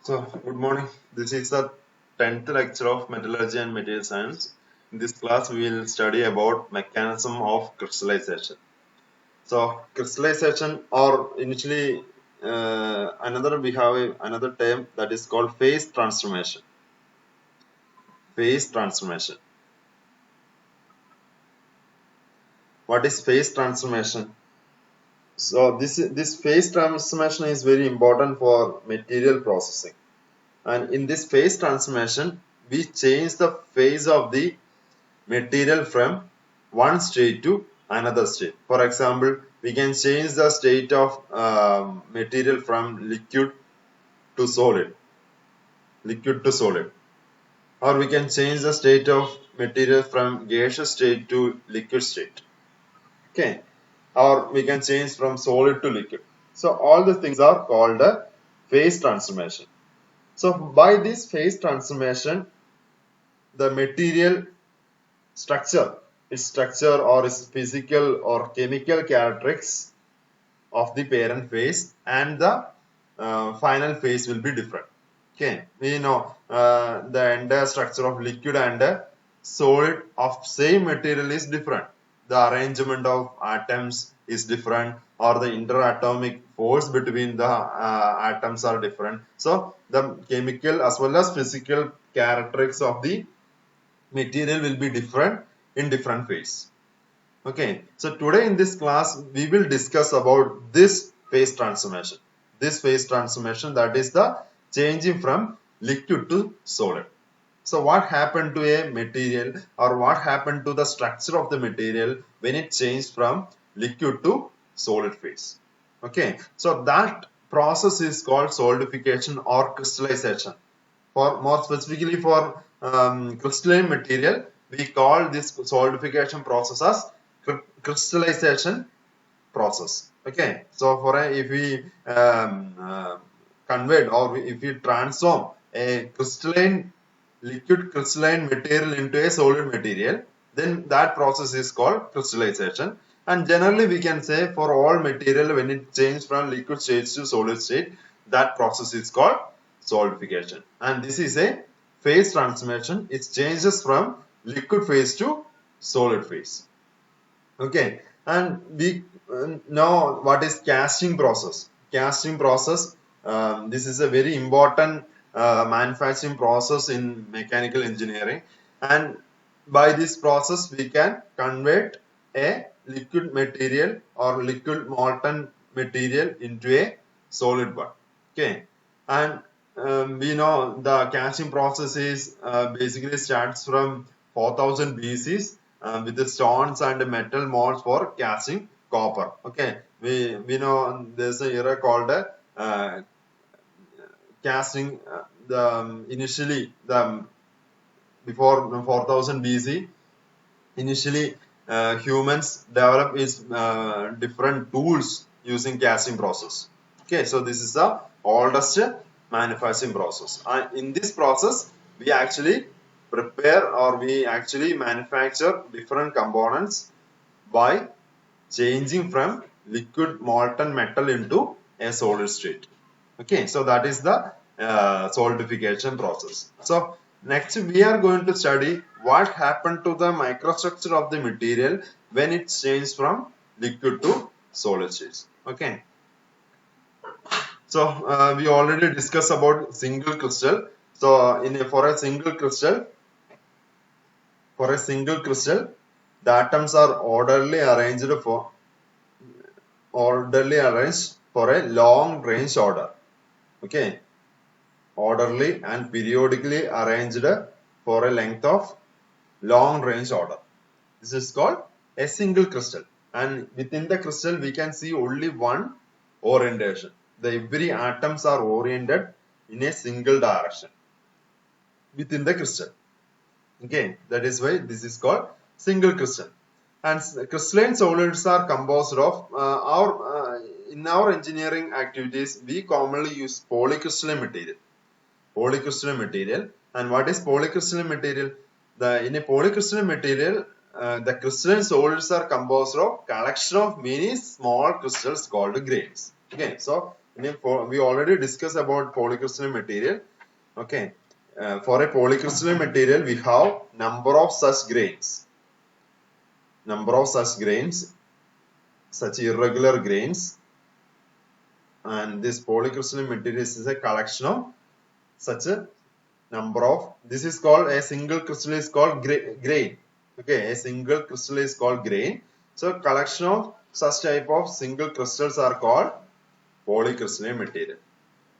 So, good morning. This is the 10th lecture of Metallurgy and Material Science. In this class, we will study about mechanism of crystallization. So, crystallization, or initially we have another term that is called phase transformation. Phase transformation. What is phase transformation? So, this phase transformation is very important for material processing. And in this phase transformation, we change the phase of the material from one state to another state. For example, we can change the state of material from liquid to solid, or we can change the state of material from gaseous state to liquid state. Okay, or we can change from solid to liquid. So all the things are called a phase transformation. So by this phase transformation, the material its structure or its physical or chemical characteristics of the parent phase and the final phase will be different. Okay, we know the entire structure of liquid and solid of same material is different. The arrangement of atoms is different, or the interatomic force between the atoms are different. So the chemical as well as physical characteristics of the material will be different in different phase. Okay, so today in this class we will discuss about this phase transformation. This phase transformation, that is the changing from liquid to solid. So what happened to a material, or what happened to the structure of the material when it changed from liquid to solid phase? Okay, so that process is called solidification or crystallization. For more specifically for crystalline material, we call this solidification process as crystallization process. Okay, so for if we convert, or if we transform a liquid crystalline material into a solid material, then that process is called crystallization. And generally we can say for all material, when it changes from liquid state to solid state, that process is called solidification. And this is a phase transformation. It changes from liquid phase to solid phase. Okay, and we know what is casting process. Casting process, this is a very important manufacturing process in mechanical engineering, and by this process we can convert a liquid material or liquid molten material into a solid one. Okay, and we know the casting process is basically starts from 4000 BC with the stones and metal molds for casting copper. Okay, we know there's an era called casting. Initially the before 4000 BC, initially humans develop is different tools using casting process. Okay, so this is the oldest manufacturing process, and in this process we actually prepare, or we actually manufacture different components by changing from liquid molten metal into a solid state. Okay, so that is the solidification process. So next we are going to study what happened to the microstructure of the material when it changes from liquid to solid states. Okay, so we already discussed about single crystal. So for a single crystal, the atoms are orderly arranged for a long range order. Okay, orderly and periodically arranged for a length of long range order. This is called a single crystal, and within the crystal we can see only one orientation. Every atoms are oriented in a single direction within the crystal. Okay, that is why this is called single crystal. And crystalline solids are composed of in our engineering activities we commonly use polycrystalline material. And what is polycrystalline material? In a polycrystalline material, the crystalline solids are composed of collection of many small crystals called grains. Okay, so We already discussed about polycrystalline material. Okay, for a polycrystalline material, we have number of such grains. Number of such grains, such irregular grains, and this polycrystalline material is a collection of such a number of. This is called a single crystal is called grain. Okay, a single crystal is called grain. So collection of such type of single crystals are called polycrystalline material.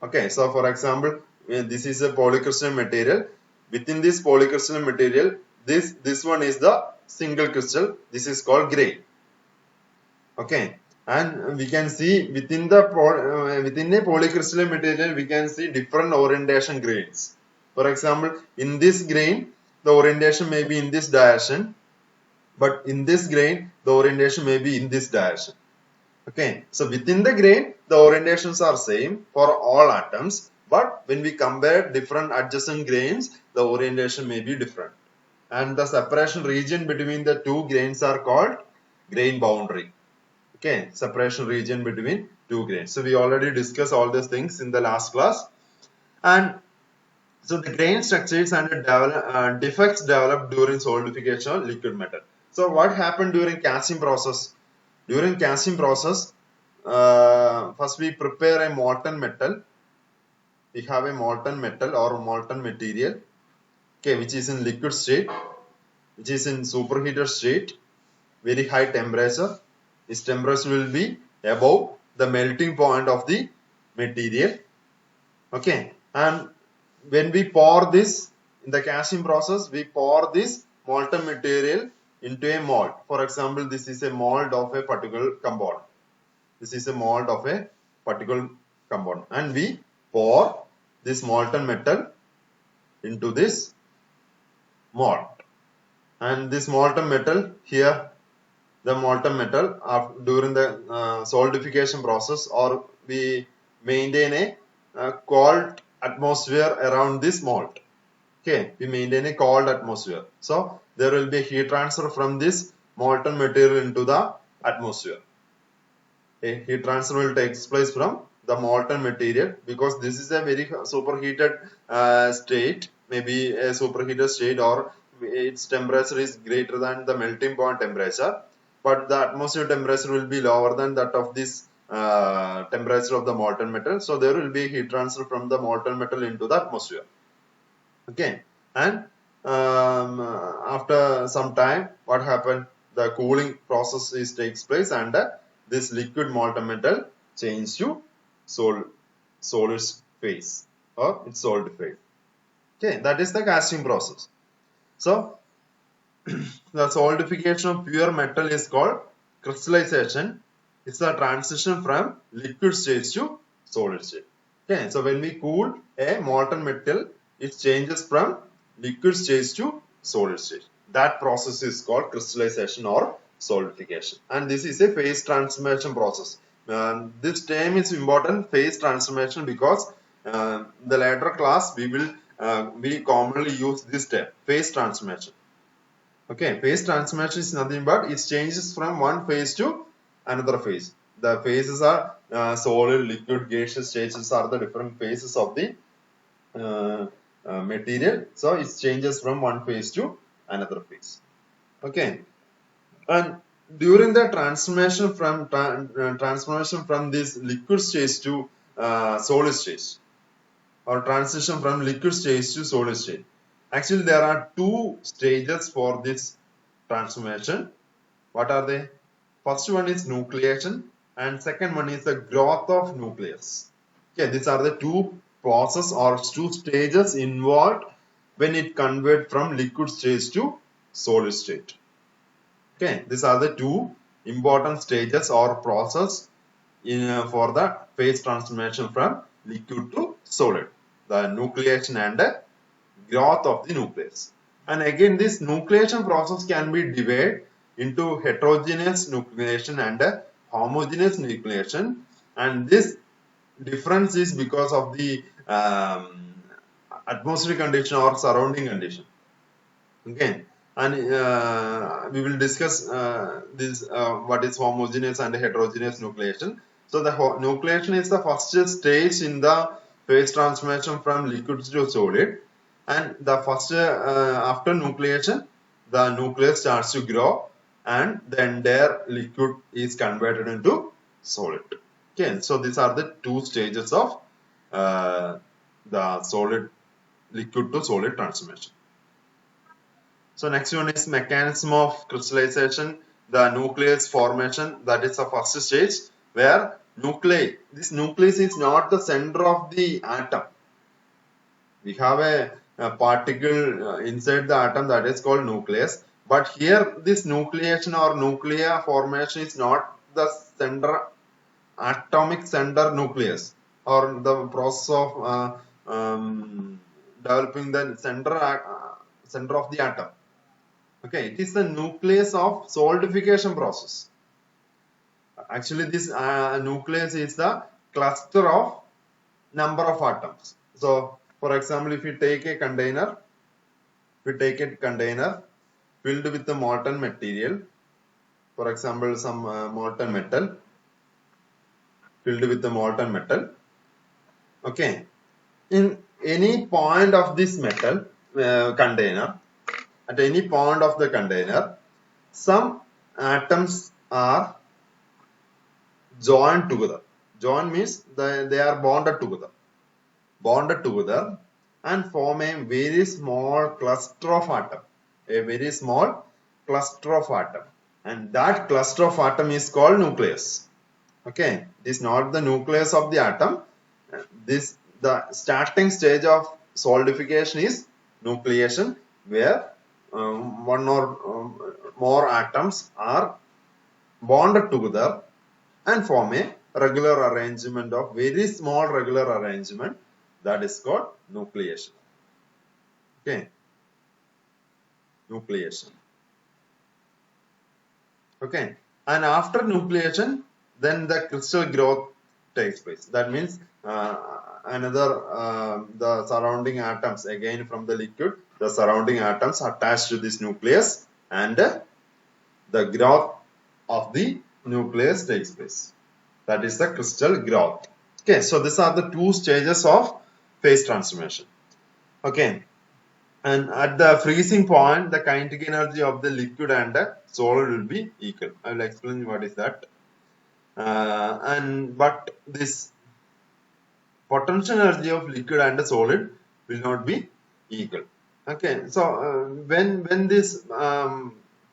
Okay, so for example, this is a polycrystalline material. Within this polycrystalline material, this one is the single crystal. This is called grain. Okay, and we can see within the within a polycrystalline material, we can see different orientation grains. For example, in this grain, the orientation may be in this direction, but in this grain, the orientation may be in this direction. Okay, so within the grain, the orientations are same for all atoms, but when we compare different adjacent grains, the orientation may be different. And the separation region between the two grains are called grain boundary. Okay, separation region between two grains. So we already discussed all these things in the last class. And so the grain structures and defects developed during solidification of liquid metal. So what happened during casting process? During casting process, first we prepare a molten metal. We have a molten metal or molten material, okay, which is in liquid state, which is in superheated state, very high temperature. This temperature will be above the melting point of the material. Okay, and when we pour this in the casting process, we pour this molten material into a mold. For example, this is a mold of a particular compound. This is a mold of a particular compound, and we pour this molten metal into this mold. And this molten metal here, the molten metal during the solidification process, or we maintain a cold atmosphere around this mold. Okay, we maintain a cold atmosphere. So there will be heat transfer from this molten material into the atmosphere. A heat transfer will take place from the molten material, because this is a very superheated state, maybe a superheated state, or its temperature is greater than the melting point temperature, but the atmosphere temperature will be lower than that of this temperature of the molten metal. So there will be heat transfer from the molten metal into the atmosphere. Okay, and after some time, what happened? The cooling process takes place, and this liquid molten metal changes to solid phase, or it's solidified. Okay, that is the casting process. So the solidification of pure metal is called crystallization. It's the transition from liquid state to solid state. Okay, so when we cool a molten metal, it changes from liquid state to solid state. That process is called crystallization or solidification, and this is a phase transformation process. This term is important, phase transformation, because the later class we commonly use this term, phase transformation. Okay, phase transformation is nothing but it changes from one phase to another phase. The phases are solid, liquid, gaseous stages are the different phases of the material. So it changes from one phase to another phase. Okay, and during the transformation from this liquid stage to solid stage, or transition from liquid stage to solid state, actually there are two stages for this transformation. What are they? First one is nucleation, and second one is the growth of nucleus. Okay, these are the two processes or two stages involved when it converts from liquid stage to solid state. Okay, these are the two important stages or process for the phase transformation from liquid to solid, the nucleation and the growth of the nucleus. And again, this nucleation process can be divided into heterogeneous nucleation and homogeneous nucleation, and this difference is because of the atmospheric condition or surrounding condition. Okay, and we will discuss this what is homogeneous and heterogeneous nucleation. So the nucleation is the first stage in the phase transformation from liquid to solid, and the first after nucleation, the nucleus starts to grow, and the entire liquid is converted into solid. Okay, so these are the two stages of the solid liquid to solid transformation. So next one is mechanism of crystallization, the nucleus formation. That is the first stage where this nucleus is not the center of the atom. We have a particle inside the atom that is called nucleus. But here this nucleation or nuclear formation is not the center, atomic center nucleus, or the process of developing the center of the atom. Okay, it is the nucleus of solidification process. Actually, this nucleus is the cluster of number of atoms. So, for example, if you take a container, filled with the molten material, for example, some molten metal, filled with the molten metal. Okay, in any point of this metal container, at any point of the container, some atoms are joined together. Joined means they are bonded together and form a very small cluster of atom. A very small cluster of atom. And that cluster of atom is called nucleus. Okay, it is not the nucleus of the atom. The starting stage of solidification is nucleation, where one or more atoms are bonded together and form a regular arrangement of very small regular arrangement, that is called nucleation. Okay, nucleation. Okay, and after nucleation, then the crystal growth takes place. That means the surrounding atoms, again from the liquid, the surrounding atoms attached to this nucleus, and the growth of the nucleus takes place. That is the crystal growth. Okay, so these are the two stages of phase transformation. Okay, and at the freezing point, the kinetic energy of the liquid and the solid will be equal. I will explain what is that. But this potential energy of liquid and the solid will not be equal. Okay, so when this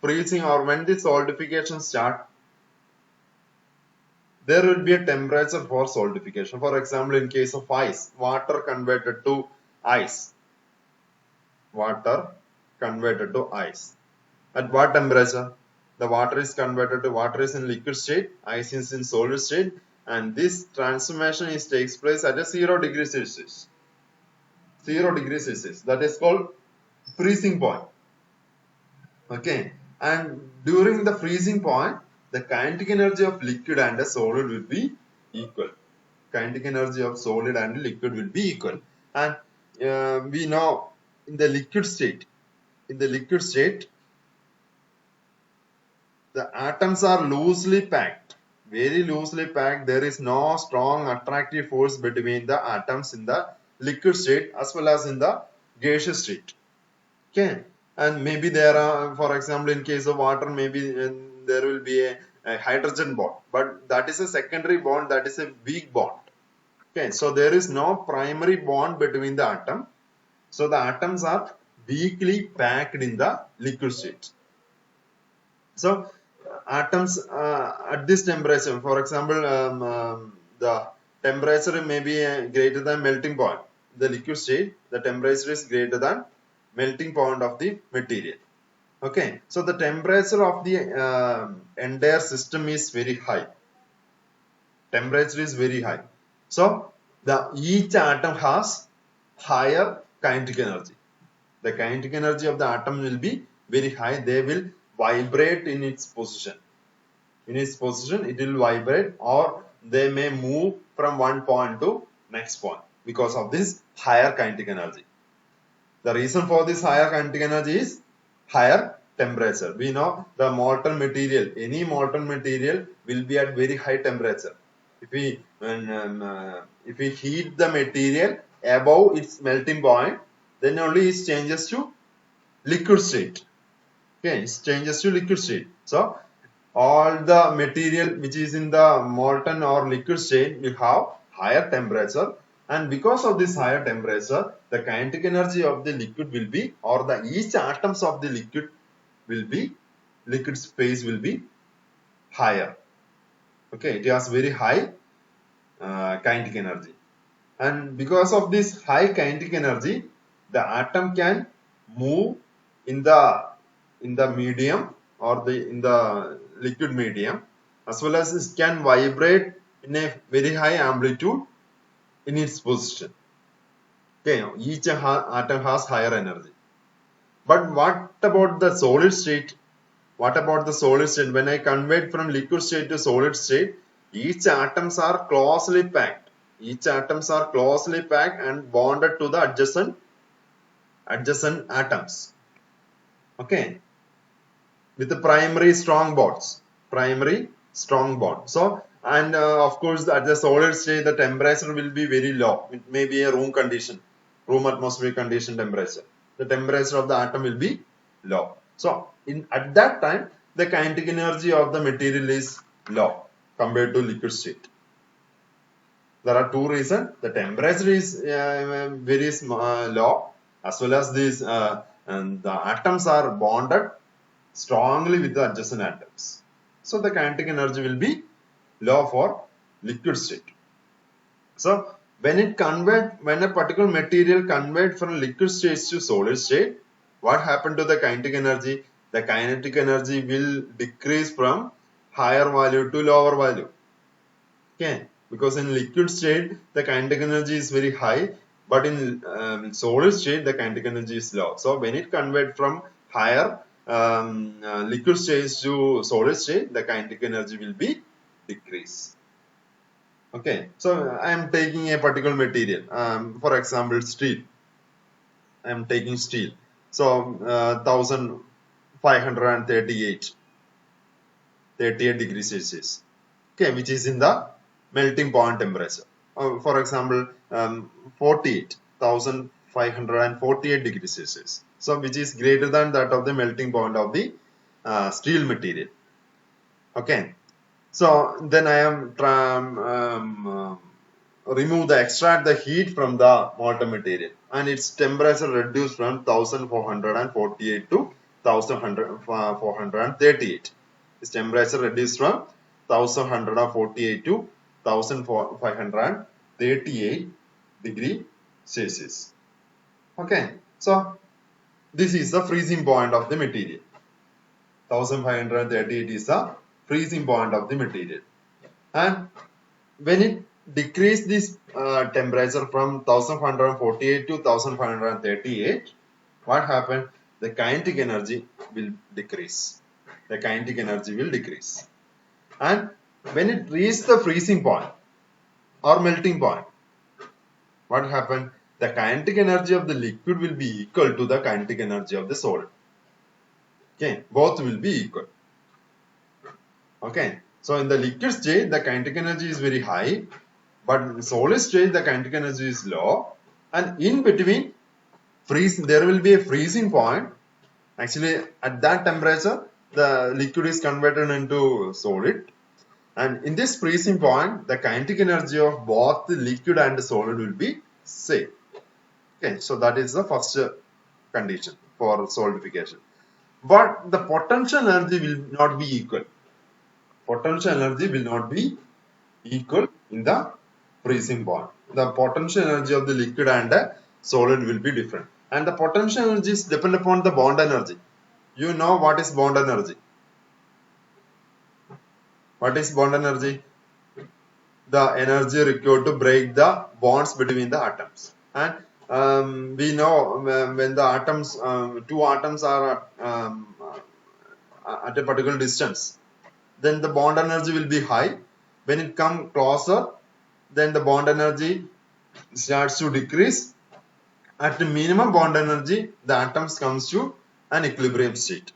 freezing or when this solidification start, there will be a temperature for solidification. For example, in case of ice, water converted to ice. Water converted to ice. At what temperature? The water is converted to water is in liquid state, ice is in solid state, and this transformation takes place at a 0 degree Celsius. 0 degree Celsius. That is called freezing point. Okay, and during the freezing point, the kinetic energy of liquid and a solid will be equal. Kinetic energy of solid and liquid will be equal. And we know in the liquid state, the atoms are loosely packed, very loosely packed. There is no strong attractive force between the atoms in the liquid state as well as in the gaseous state. Okay, and maybe there are, for example, in case of water, maybe there will be a hydrogen bond, but that is a secondary bond, that is a weak bond. Okay, so there is no primary bond between the atom. So the atoms are weakly packed in the liquid state. So atoms at this temperature, for example, the temperature may be greater than melting point. The liquid state, the temperature is greater than melting point of the material. Okay, so the temperature of the entire system is very high. Temperature is very high. So each atom has higher kinetic energy. The kinetic energy of the atom will be very high. They will vibrate in its position. In its position, it will vibrate, or they may move from one point to next point because of this higher kinetic energy. The reason for this higher kinetic energy is higher temperature. We know the molten material, any molten material will be at very high temperature. if we heat the material above its melting point, then only it changes to liquid state. Okay, it changes to liquid state. So all the material which is in the molten or liquid state will have higher temperature, and because of this higher temperature, the kinetic energy of the liquid will be, or the each atoms of the liquid will be, liquid phase will be higher. Okay, it has very high kinetic energy, and because of this high kinetic energy, the atom can move in the medium, or in the liquid medium, as well as it can vibrate in a very high amplitude in its position. Okay, each atom has higher energy. But what about the solid state? What about the solid state? When I convert from liquid state to solid state, each atoms are closely packed. Each atoms are closely packed and bonded to the adjacent atoms. Okay, with the primary strong bonds. Primary strong bond. So, and of course, at the solid state, the temperature will be very low. It may be a room condition, room atmospheric condition temperature. The temperature of the atom will be low. So, at that time, the kinetic energy of the material is low compared to liquid state. There are two reasons. The temperature is very low, as well as and the atoms are bonded strongly with the adjacent atoms. So the kinetic energy will be low for liquid state. So when a particular material convert from liquid state to solid state, what happened to the kinetic energy? The kinetic energy will decrease from higher value to lower value. Okay, because in liquid state the kinetic energy is very high, but in solid state the kinetic energy is low. So when it convert from higher liquid state to solid state, the kinetic energy will be decrease. Okay, so I am taking a particular material, for example steel. I am taking steel. So 1538 degrees Celsius. Okay, which is in the melting point temperature. For example, 1548 degrees Celsius. So which is greater than that of the melting point of the steel material. Okay. So then I am extract the heat from the molten material, and its temperature reduced from 1448 to 1438. Its temperature reduced from 1148 to 1538 degree Celsius. Okay, so this is the freezing point of the material. 1538 is the freezing point of the material, and when it decrease this temperature from 1548 to 1538, what happened? The kinetic energy will decrease. The kinetic energy will decrease, and when it reaches the freezing point or melting point, what happened? The kinetic energy of the liquid will be equal to the kinetic energy of the solid. Okay, both will be equal. Okay, so in the liquid state, the kinetic energy is very high, but in solid state, the kinetic energy is low, and in between, there will be a freezing point. Actually, at that temperature, the liquid is converted into solid, and in this freezing point, the kinetic energy of both the liquid and the solid will be same. Okay, so that is the first condition for solidification. But the potential energy will not be equal. Potential energy will not be equal in the freezing point. The potential energy of the liquid and the solid will be different. And the potential energies depend upon the bond energy. You know what is bond energy? What is bond energy? The energy required to break the bonds between the atoms. And we know when the atoms, two atoms are at a particular distance, then the bond energy will be high. When it comes closer, then the bond energy starts to decrease. At the minimum bond energy, the atoms comes to an equilibrium state.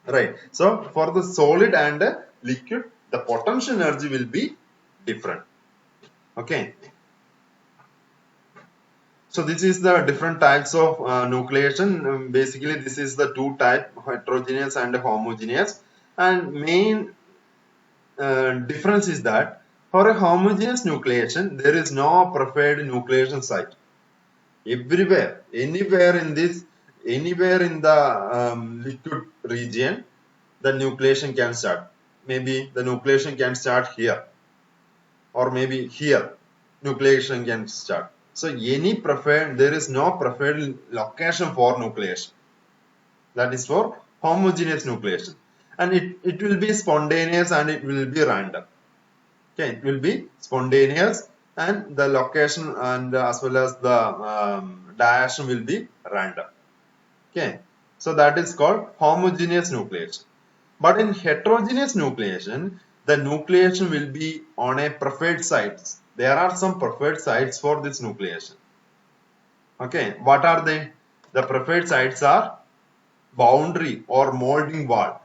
Right. So for the solid and liquid, the potential energy will be different. Okay. So this is the different types of nucleation. Basically, this is the two type, heterogeneous and homogeneous. And main difference is that for a homogeneous nucleation, there is no preferred nucleation site. Everywhere, anywhere in the liquid region, the nucleation can start. Maybe the nucleation can start here, or maybe here, nucleation can start. So there is no preferred location for nucleation. That is for homogeneous nucleation. And it will be spontaneous and it will be random. Okay, it will be spontaneous and the location and as well as the direction will be random. Okay, so that is called homogeneous nucleation. But in heterogeneous nucleation, the nucleation will be on a preferred sites. There are some preferred sites for this nucleation. Okay, what are they? The preferred sites are boundary or molding wall.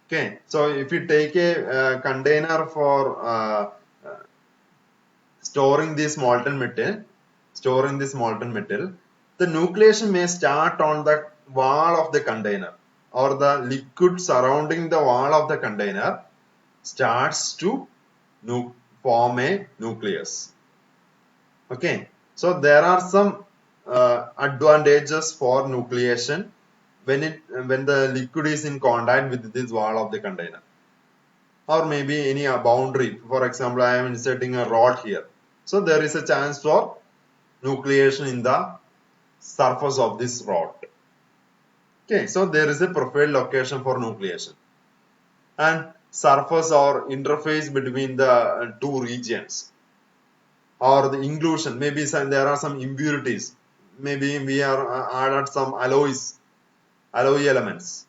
Okay, so if you take a container for storing this molten metal, the nucleation may start on the wall of the container, or the liquid surrounding the wall of the container starts to form a nucleus. Okay, so there are some advantages for nucleation when the liquid is in contact with this wall of the container, or maybe any boundary. For example, I am inserting a rod here, so there is a chance for nucleation in the surface of this rod. Okay, so there is a preferred location for nucleation, and surface or interface between the two regions, or the inclusion. Maybe there are some impurities. Maybe we are added some alloy elements.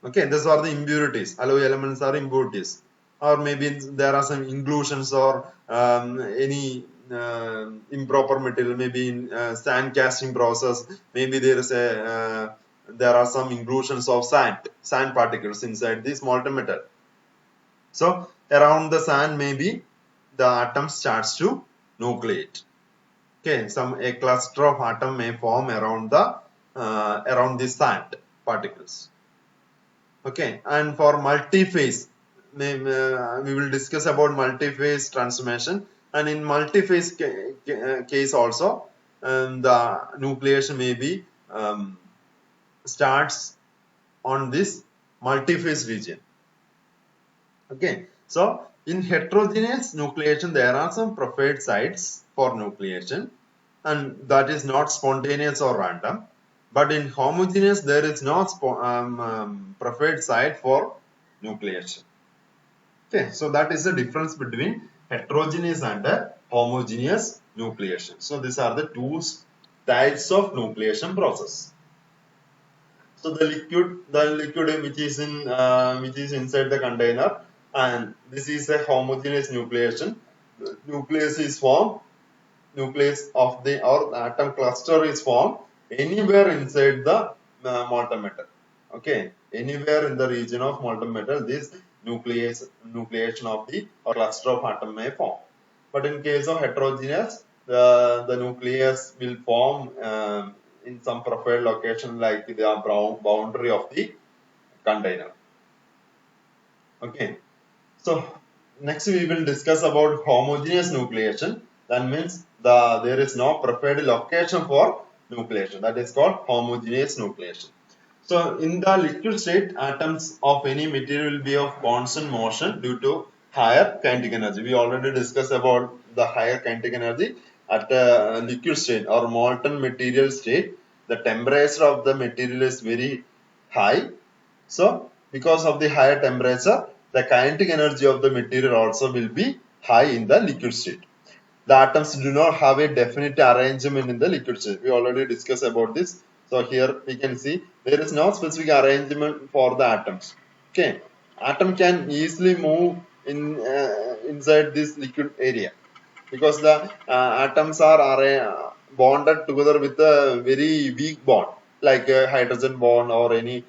Okay, these are the impurities. Alloy elements are impurities, or maybe there are some inclusions or any improper material. Maybe in sand casting process, maybe there are some inclusions of sand particles inside this molten metal. So around the sand, maybe the atom starts to nucleate. Okay, a cluster of atom may form around the sand particles. Okay, and for multi-phase, we will discuss about multi-phase transformation, and in multi-phase case also, the nucleation may be starts on this multi-phase region. Okay, so in heterogeneous nucleation, there are some preferred sites for nucleation, and that is not spontaneous or random. But in homogeneous, there is no preferred site for nucleation. Okay, so that is the difference between heterogeneous and homogeneous nucleation. So these are the two types of nucleation process. So the liquid which is inside the container, and this is a homogeneous nucleation. The nucleus is formed. Nucleus of the atom cluster is formed anywhere inside the molten metal. Okay, anywhere in the region of molten metal, this nucleation of the cluster of atom may form. But in case of heterogeneous, the nucleus will form in some preferred location, like the boundary of the container. Okay, so next we will discuss about homogeneous nucleation. That means there is no preferred location for nucleation. That is called homogeneous nucleation. So in the liquid state, atoms of any material will be of constant motion due to higher kinetic energy. We already discussed about the higher kinetic energy at the liquid state or molten material state. The temperature of the material is very high. So because of the higher temperature, the kinetic energy of the material also will be high in the liquid state. The atoms do not have a definite arrangement in the liquid state. We already discussed about this. So here we can see there is no specific arrangement for the atoms. Okay, atom can easily move inside this liquid area because the atoms are bonded together with a very weak bond, like a hydrogen bond or any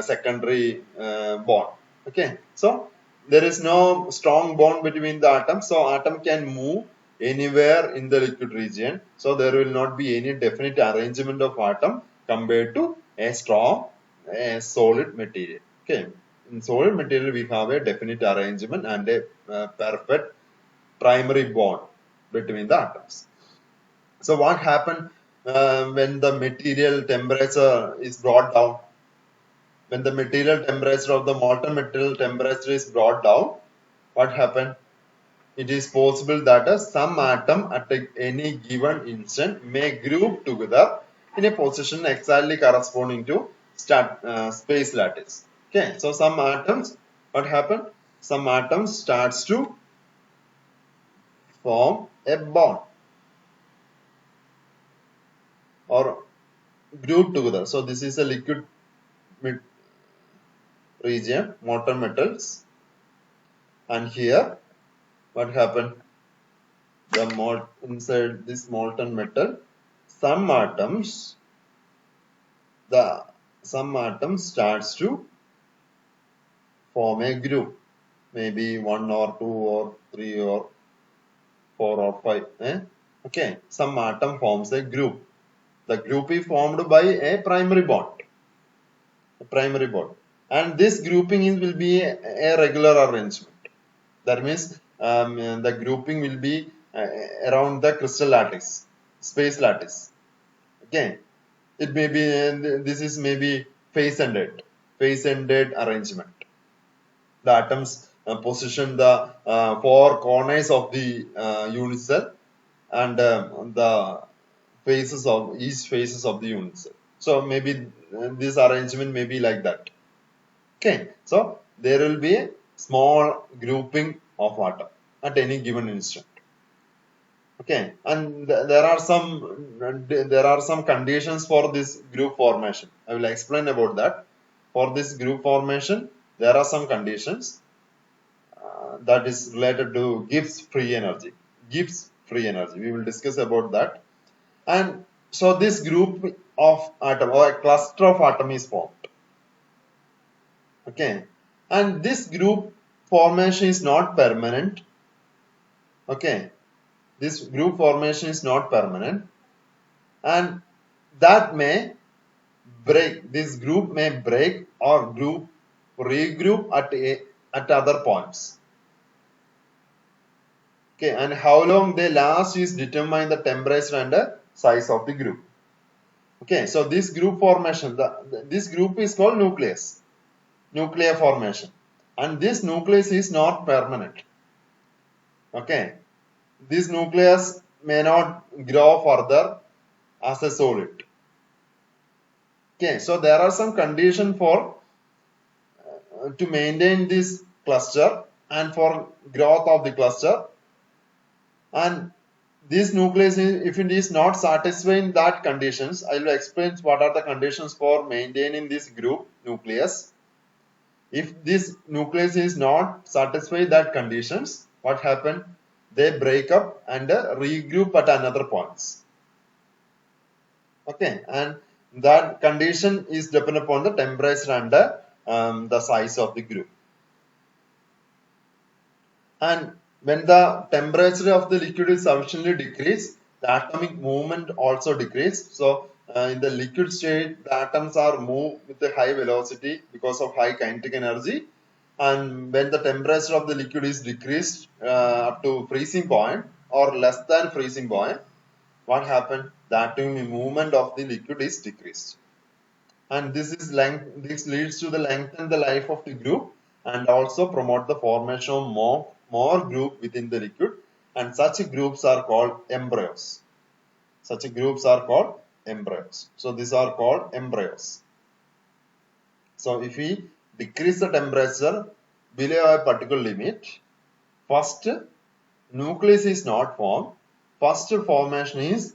secondary bond. Okay, so there is no strong bond between the atoms, so atom can move anywhere in the liquid region. So there will not be any definite arrangement of atom compared to a strong, a solid material. Okay, in solid material we have a definite arrangement and a perfect primary bond between the atoms. So what happened when the material temperature is brought down? When the material temperature of the molten material temperature is brought down, what happened? It is possible that some atom at any given instant may group together in a position exactly corresponding to space lattice. Okay, so some atoms, what happened? Some atoms starts to form a bond or group together. So this is a liquid region, molten metals, and here what happened? The inside this molten metal, some atoms, some atoms starts to form a group, maybe 1 or 2 or 3 or 4 or 5. Okay, some atom forms a group. The group is formed by a primary bond. And this grouping will be a regular arrangement. That means the grouping will be around the crystal lattice, space lattice. Okay, it may be this is maybe phase-ended arrangement. The atoms position the four corners of the unit cell and the faces of each faces of the unit cell. So maybe this arrangement may be like that. Okay, so there will be a small grouping of atom at any given instant. Okay, and there are some conditions for this group formation. I will explain about that. For this group formation, there are some conditions that is related to Gibbs free energy. Gibbs free energy. We will discuss about that. And so this group of atom or a cluster of atom is formed. Okay, and this group formation is not permanent. Okay, this group formation is not permanent, and that may break. This group may break or regroup at other points. Okay, and how long they last is determined the temperature and the size of the group. Okay, so this group formation, this group is called nucleus, nuclear formation, and this nucleus is not permanent. Okay, this nucleus may not grow further as a solid. Okay, so there are some conditions for to maintain this cluster and for growth of the cluster, and this nucleus, if it is not satisfying that conditions, I will explain what are the conditions for maintaining this group nucleus. If this nucleus is not satisfy that conditions, what happen? They break up and regroup at another points. Okay, and that condition is dependent upon the temperature and the size of the group. And when the temperature of the liquid is sufficiently decreased, the atomic movement also decreases. So in the liquid state, the atoms are moved with a high velocity because of high kinetic energy. And when the temperature of the liquid is decreased up to freezing point or less than freezing point, what happened? The atomic movement of the liquid is decreased. And this leads to the lengthen the life of the group and also promote the formation of more group within the liquid, and such groups are called embryos. Such groups are called embryos. So these are called embryos. So if we decrease the temperature below a particular limit, first nucleus is not formed. First formation is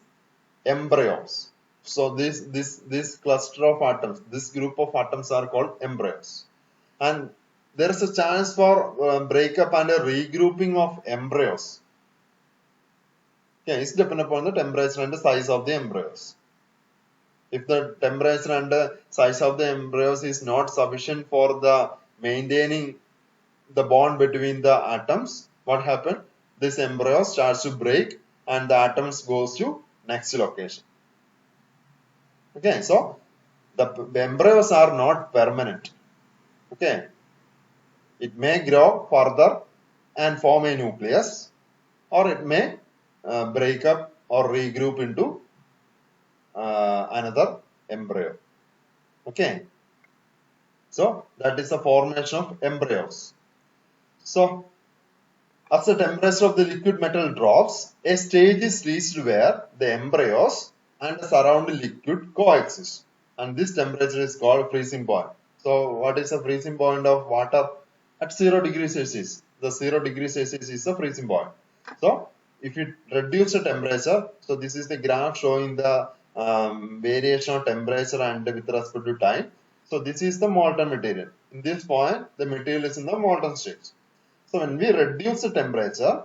embryos. So this cluster of atoms, this group of atoms are called embryos, and there is a chance for breakup and a regrouping of embryos. Okay, it's dependent upon the temperature and the size of the embryos. If the temperature and the size of the embryos is not sufficient for the maintaining the bond between the atoms, what happened? This embryo starts to break and the atoms goes to next location. Okay, so the embryos are not permanent. Okay, it may grow further and form a nucleus, or it may break up or regroup into another embryo. Okay, so that is the formation of embryos. So as the temperature of the liquid metal drops, a stage is reached where the embryos and the surrounding liquid coexist, and this temperature is called freezing point. So what is the freezing point of water? At 0 degrees Celsius. The 0 degrees Celsius is the freezing point. So if you reduce the temperature, so this is the graph showing the variation of temperature and with respect to time. So this is the molten material. In this point, the material is in the molten state. So when we reduce the temperature,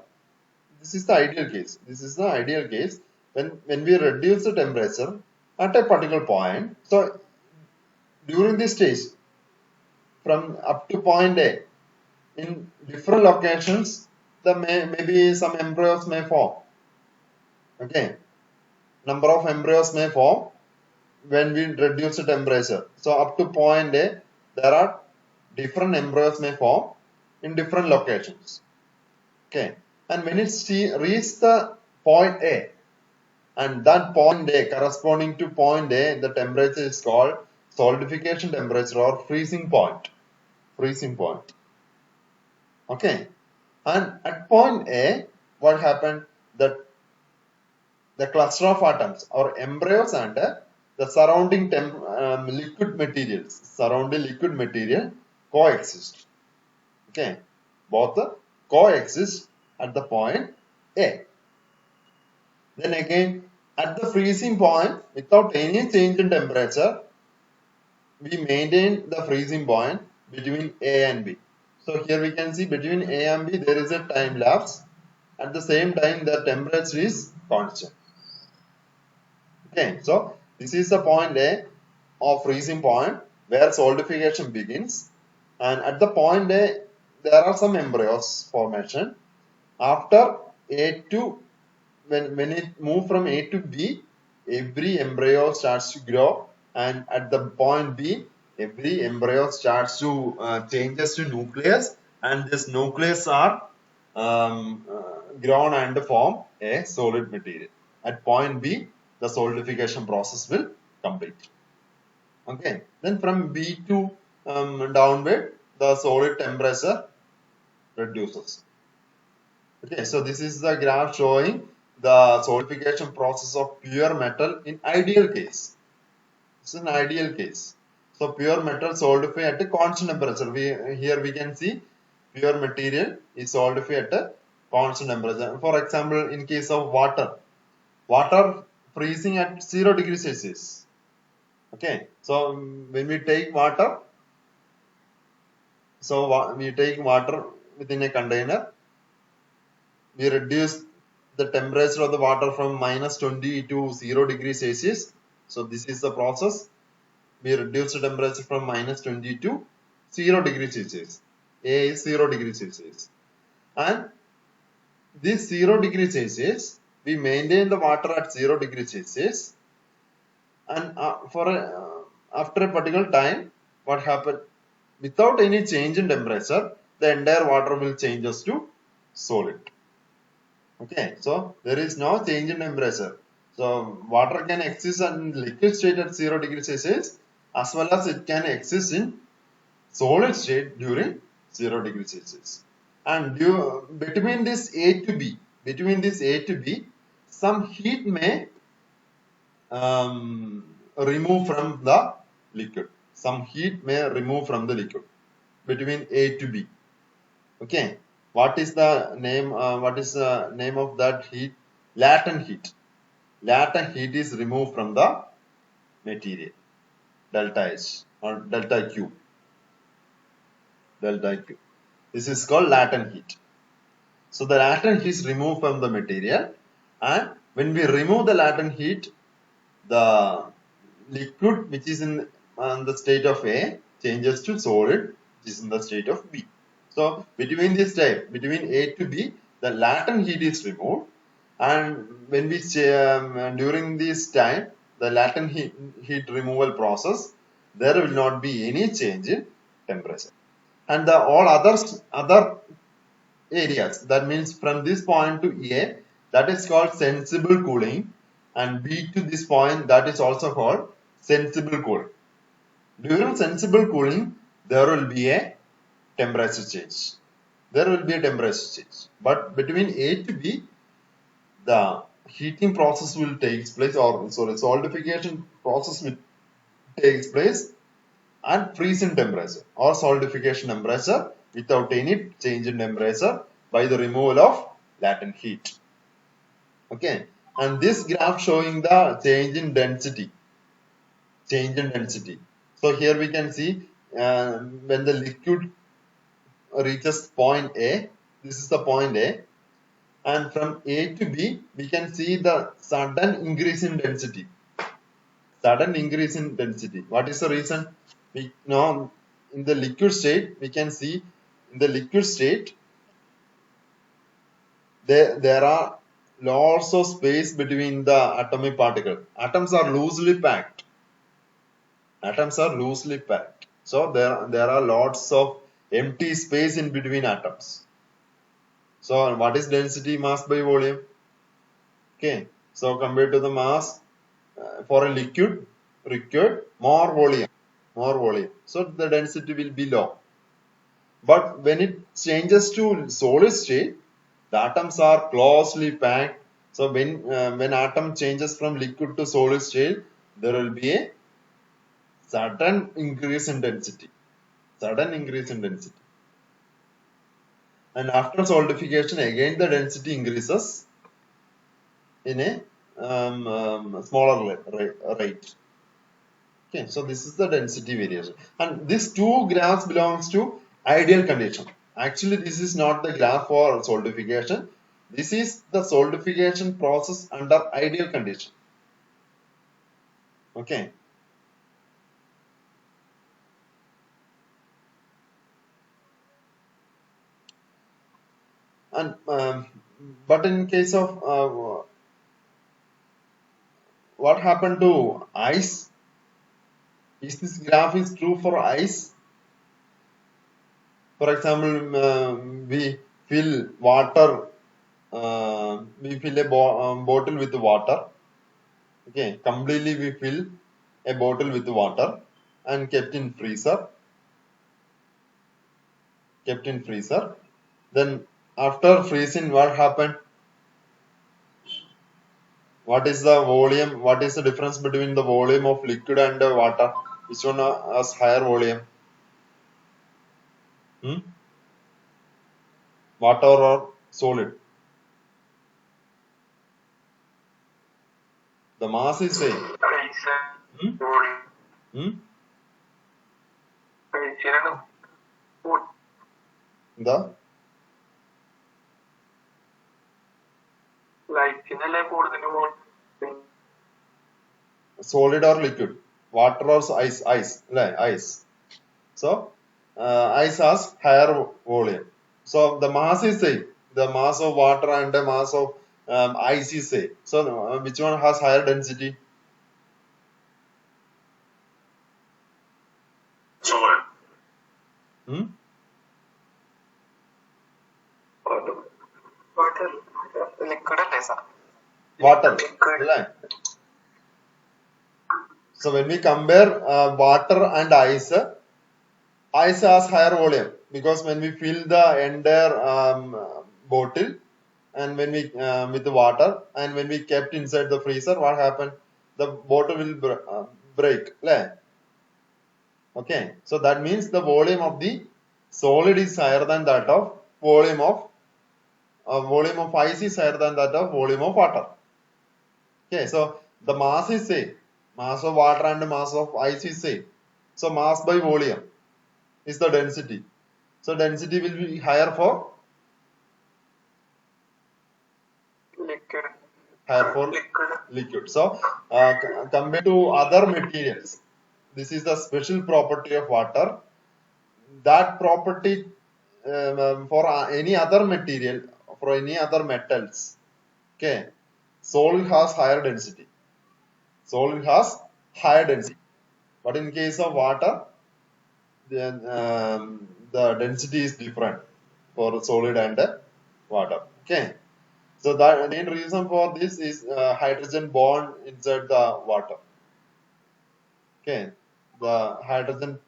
this is the ideal case. This is the ideal case. When we reduce the temperature at a particular point, so during this stage, from up to point A, in different locations, maybe some embryos may form. Okay, number of embryos may form when we reduce the temperature. So up to point A, there are different embryos may form in different locations. Okay, and when it reaches the point A, and that point A corresponding to point A, the temperature is called solidification temperature or freezing point. Freezing point. Okay, and at point A, what happened? That the cluster of atoms or embryos and the surrounding liquid material coexist. Okay, both coexist at the point A. Then again, at the freezing point, without any change in temperature, we maintain the freezing point between A and B. So here we can see between A and B there is a time lapse. At the same time, the temperature is constant. Okay, so this is the point A of freezing point where solidification begins, and at the point A there are some embryos formation. After A to when it moves from A to B, every embryo starts to grow, and at the point B, every embryo starts to changes to nucleus, and this nucleus are grown and form a solid material. At point B, the solidification process will complete. Okay, then from B to downward, the solid temperature reduces. Okay, so this is the graph showing the solidification process of pure metal in ideal case. It's an ideal case. So pure metal solidify at a constant temperature. Here we can see pure material is solidified at a constant temperature. For example, in case of water freezing at 0 degrees Celsius. Okay, so when we take water, within a container, we reduce the temperature of the water from -20 to 0 degrees Celsius. So this is the process. We reduce the temperature from -20 to 0 degrees Celsius. A is 0 degrees Celsius. And this 0 degrees Celsius, we maintain the water at 0 degrees Celsius. And after a particular time, what happened? Without any change in temperature, the entire water will changes to solid. Okay, so there is no change in temperature. So water can exist in liquid state at 0 degrees Celsius, as well as it can exist in solid state during 0 degrees Celsius. And between this A to B, some heat may remove from the liquid. Some heat may remove from the liquid between A to B. Okay, what is the name? What is the name of that heat? Latent heat. Latent heat is removed from the material. Delta H or delta Q. Delta Q. This is called latent heat. So the latent heat is removed from the material, and when we remove the latent heat, the liquid which is in the state of A changes to solid which is in the state of B. So between this time, between A to B, the latent heat is removed, and when we during this time, the latent heat removal process, there will not be any change in temperature, and the all other areas, that means from this point to A, that is called sensible cooling, and B to this point, that is also called sensible cooling. During sensible cooling, there will be a temperature change. There will be a temperature change. But between A to B, the heating process will take place, or sorry, solidification process will take place at freezing temperature or solidification temperature without any change in temperature by the removal of latent heat. Okay, and this graph showing the change in density. Change in density. So here we can see when the liquid reaches point A, this is the point A, and from A to B, we can see the sudden increase in density. Sudden increase in density. What is the reason? We know in the liquid state, we can see in the liquid state, there are lots of space between the atomic particle. Atoms are loosely packed. Atoms are loosely packed. So there are lots of empty space in between atoms. So what is density? Mass by volume. Okay. So compared to the mass for a liquid required more volume. More volume. So the density will be low. But when it changes to solid state, the atoms are closely packed. So when atom changes from liquid to solid state, there will be a sudden increase in density. Sudden increase in density. And after solidification, again the density increases in a smaller rate. Okay, so this is the density variation, and these two graphs belongs to ideal condition. Actually, this is not the graph for solidification. This is the solidification process under ideal condition. Okay. And but in case of what happened to ice? Is this graph is true for ice? For example, we fill water, we fill a bottle with water. Okay, completely we fill a bottle with water and kept in freezer. Kept in freezer. Then after freezing, what happened? What is the volume? What is the difference between the volume of liquid and water? Which one has higher volume? Water or solid? The mass is same. The solid or liquid? Water or ice? Ice. So ice has higher volume. So the mass is same. The mass of water and the mass of ice is same. So which one has higher density? Solid. Water. Liquid അല്ലേ sir? Water. Liquid. So when we compare water and ice, ice has higher volume because when we fill the entire bottle and when we with the water and when we kept inside the freezer, what happened? The bottle will break. Okay, so that means the volume of the solid is higher than that of volume of ice is higher than that of volume of water. Okay, so the mass is same. Mass of water and mass of ice is same. So mass by volume is the density. So density will be higher for liquid. Higher for liquid. So compared to other materials, this is the special property of water. That property for any other material, for any other metals, okay, solid has higher density. Solid has higher density. But in case of water, then the density is different for solid and water. Okay. So the main reason for this is hydrogen bond inside the water. Okay. The hydrogen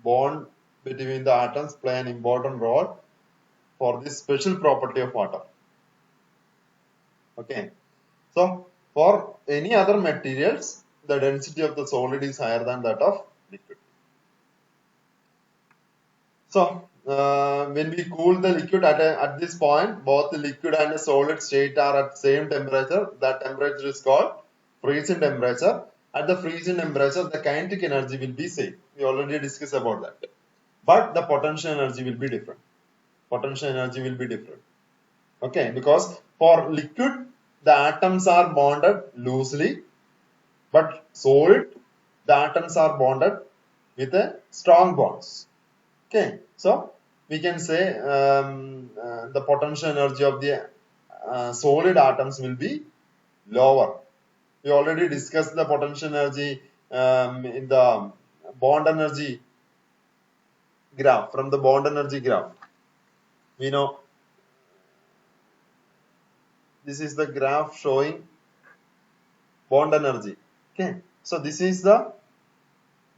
bond between the atoms play an important role for this special property of water. Okay. So for any other materials, the density of the solid is higher than that of liquid. So when we cool the liquid at this point, both the liquid and the solid state are at same temperature. That temperature is called freezing temperature. At the freezing temperature, the kinetic energy will be same. We already discussed about that. But the potential energy will be different. Potential energy will be different. Okay, because for liquid, the atoms are bonded loosely, but solid, the atoms are bonded with a strong bonds. Okay, so we can say the potential energy of the solid atoms will be lower. We already discussed the potential energy in the bond energy graph, from the bond energy graph. We know this is the graph showing bond energy. Okay, so this is the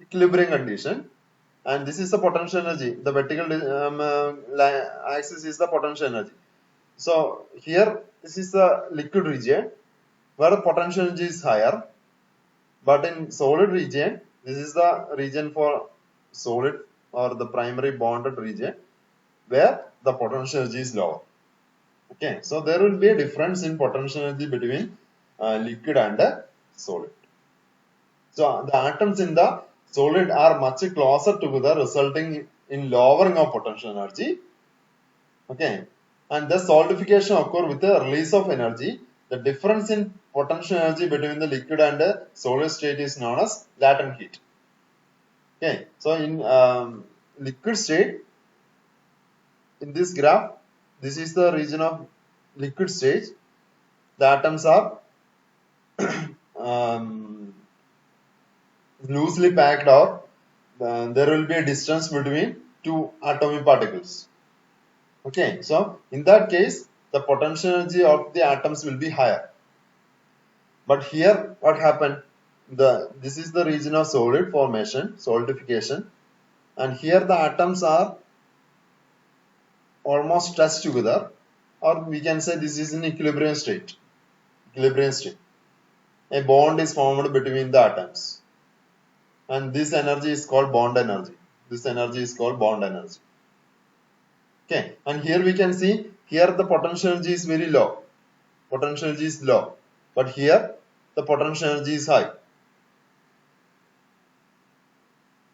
equilibrium condition, and this is the potential energy. The vertical axis is the potential energy. So here this is the liquid region where the potential energy is higher, but in solid region, this is the region for solid or the primary bonded region where the potential energy is lower. Okay, so there will be a difference in potential energy between liquid and solid. So the atoms in the solid are much closer together, resulting in lowering of potential energy. Okay, and the solidification occur with the release of energy. The difference in potential energy between the liquid and the solid state is known as latent heat. Okay, so in liquid state, in this graph, this is the region of liquid stage. The atoms are loosely packed, or there will be a distance between two atomic particles. Okay, so in that case, the potential energy of the atoms will be higher. But here, what happened? This is the region of solid formation, solidification, and here the atoms are almost touched together, or we can say this is in equilibrium state. Equilibrium state. A bond is formed between the atoms, and this energy is called bond energy. This energy is called bond energy. Okay, and here we can see here the potential energy is very low. Potential energy is low, but here the potential energy is high.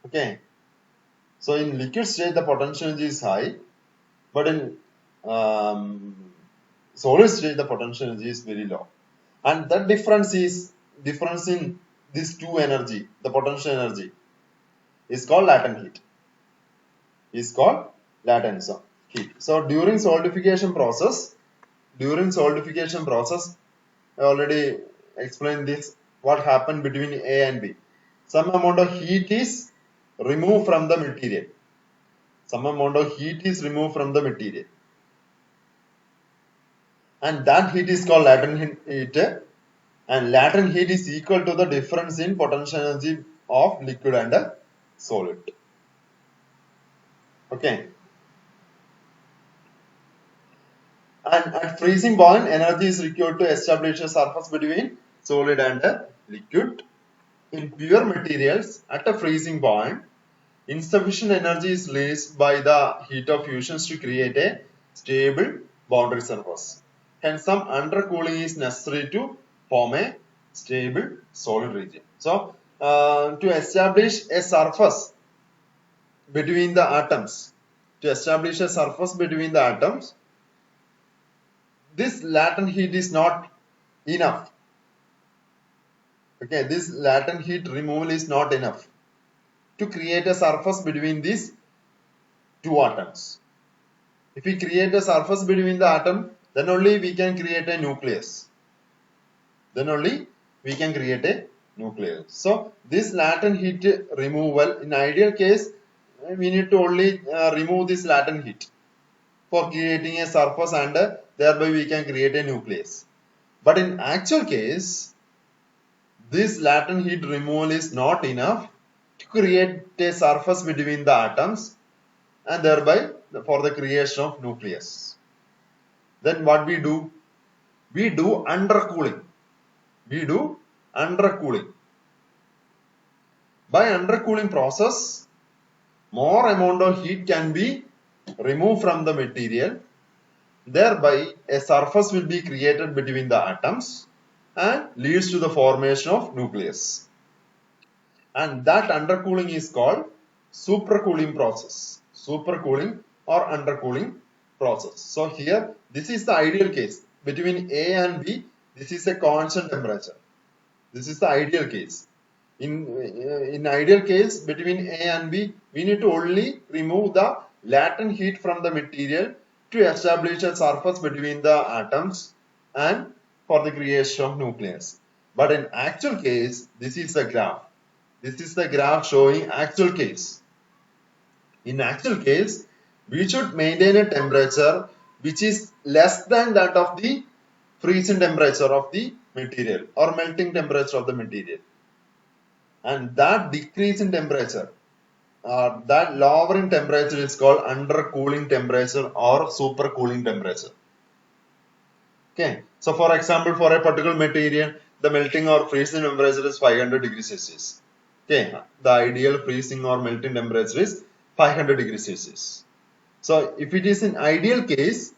Okay, so in liquid state the potential energy is high, but in solid state the potential energy is very low, and that difference in these two energy, the potential energy, is called latent heat. Is called latent heat. So during solidification process, I already explained this. What happened between A and B? Some amount of heat is removed from the material. Some amount of heat is removed from the material, and that heat is called latent heat. And latent heat is equal to the difference in potential energy of liquid and solid. Okay. And at freezing point, energy is required to establish a surface between solid and liquid. In pure materials, at a freezing point, insufficient energy is released by the heat of fusions to create a stable boundary surface. Hence, some undercooling is necessary to form a stable solid region. So, to establish a surface between the atoms, this latent heat is not enough. Okay, this latent heat removal is not enough to create a surface between these two atoms. If we create a surface between the atom, then only we can create a nucleus. Then only we can create a nucleus. So this latent heat removal, in ideal case, we need to only remove this latent heat for creating a surface, and thereby we can create a nucleus. But in actual case, this latent heat removal is not enough to create a surface between the atoms and thereby for the creation of nucleus. Then what we do? We do undercooling. We do undercooling. By undercooling process, more amount of heat can be removed from the material. Thereby, a surface will be created between the atoms and leads to the formation of nucleus. And that undercooling is called supercooling process. Supercooling or undercooling process. So here, this is the ideal case. Between A and B, this is a constant temperature. This is the ideal case. In ideal case, between A and B, we need to only remove the latent heat from the material to establish a surface between the atoms and for the creation of nucleus. But in actual case, this is the graph. This is the graph showing actual case. In actual case, we should maintain a temperature which is less than that of the freezing temperature of the material or melting temperature of the material. And that decrease in temperature, that lower in temperature is called undercooling temperature or supercooling temperature. Okay, so for example, for a particular material, the melting or freezing temperature is 500 degrees Celsius. Okay, the ideal freezing or melting temperature is 500 degrees Celsius. So if it is in ideal case,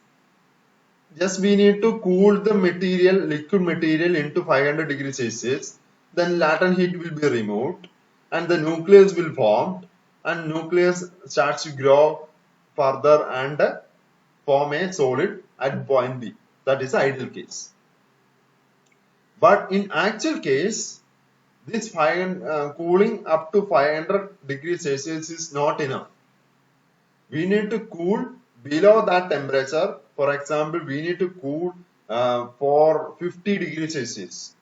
just we need to cool the material, liquid material into 500 degrees Celsius, then latent heat will be removed and the nucleus will form, and nucleus starts to grow further and form a solid at point B. That is the ideal case. But in actual case, this cooling up to 500 degrees Celsius is not enough. We need to cool below that temperature. For example, we need to cool for 50 degrees Celsius.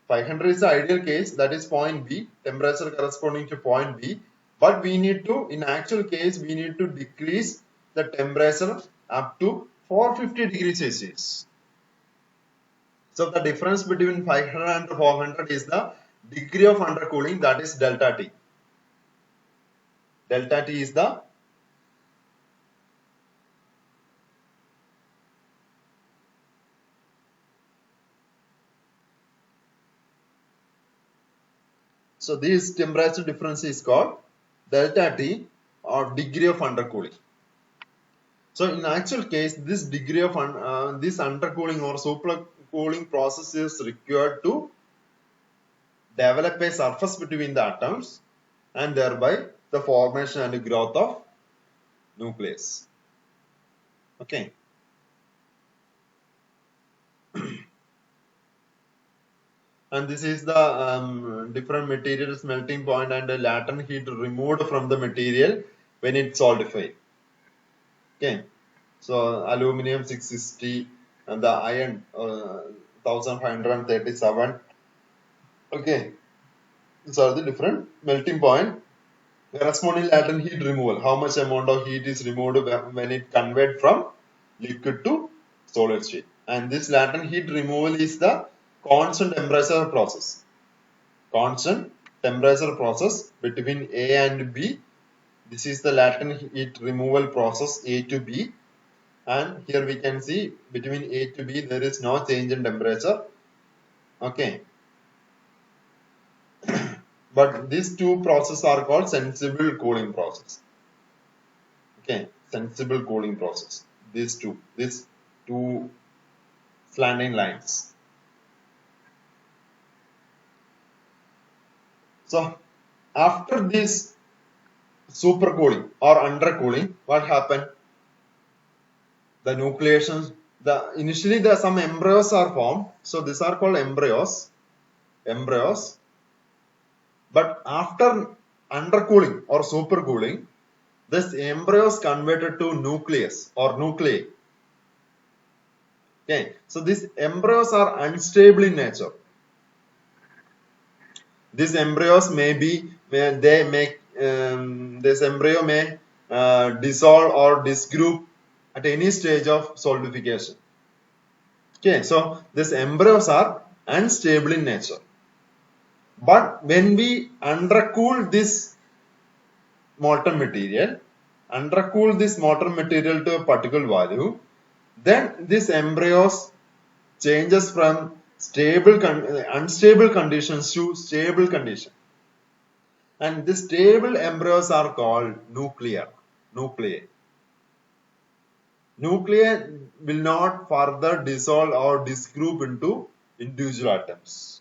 500 is the ideal case, that is point B, temperature corresponding to point B. But we need to, in actual case, we need to decrease the temperature up to 450 degrees Celsius. So the difference between 500 and 400 is the degree of undercooling, that is delta T. Delta T is the So this temperature difference is called delta T or degree of undercooling. So in actual case, this degree of this undercooling or supercooling process is required to develop a surface between the atoms and thereby the formation and growth of nucleus. Okay. And this is the different materials melting point and the latent heat removed from the material when it solidifies. Okay, so aluminum 660 and the iron 1537. Okay, these are the different melting point. Corresponding latent heat removal. How much amount of heat is removed when it converts from liquid to solid state. And this latent heat removal is the constant temperature process. Constant temperature process between A and B. This is the latent heat removal process A to B. And here we can see between A to B there is no change in temperature. Okay. But these two processes are called sensible cooling process. Okay, sensible cooling process. These two slanting lines. So after this supercooling or undercooling, what happened? The nucleations, initially some embryos are formed. So these are called embryos. But after undercooling or supercooling, this embryo is converted to nucleus or nuclei. Okay, so these embryos are unstable in nature. These embryos this embryo may dissolve or disgroup at any stage of solidification. Okay, so these embryos are unstable in nature. But when we undercool this molten material to a particular value, then this embryos changes from unstable conditions to stable condition. And the stable embryos are called nuclei. Nuclei will not further dissolve or disgroup into individual atoms.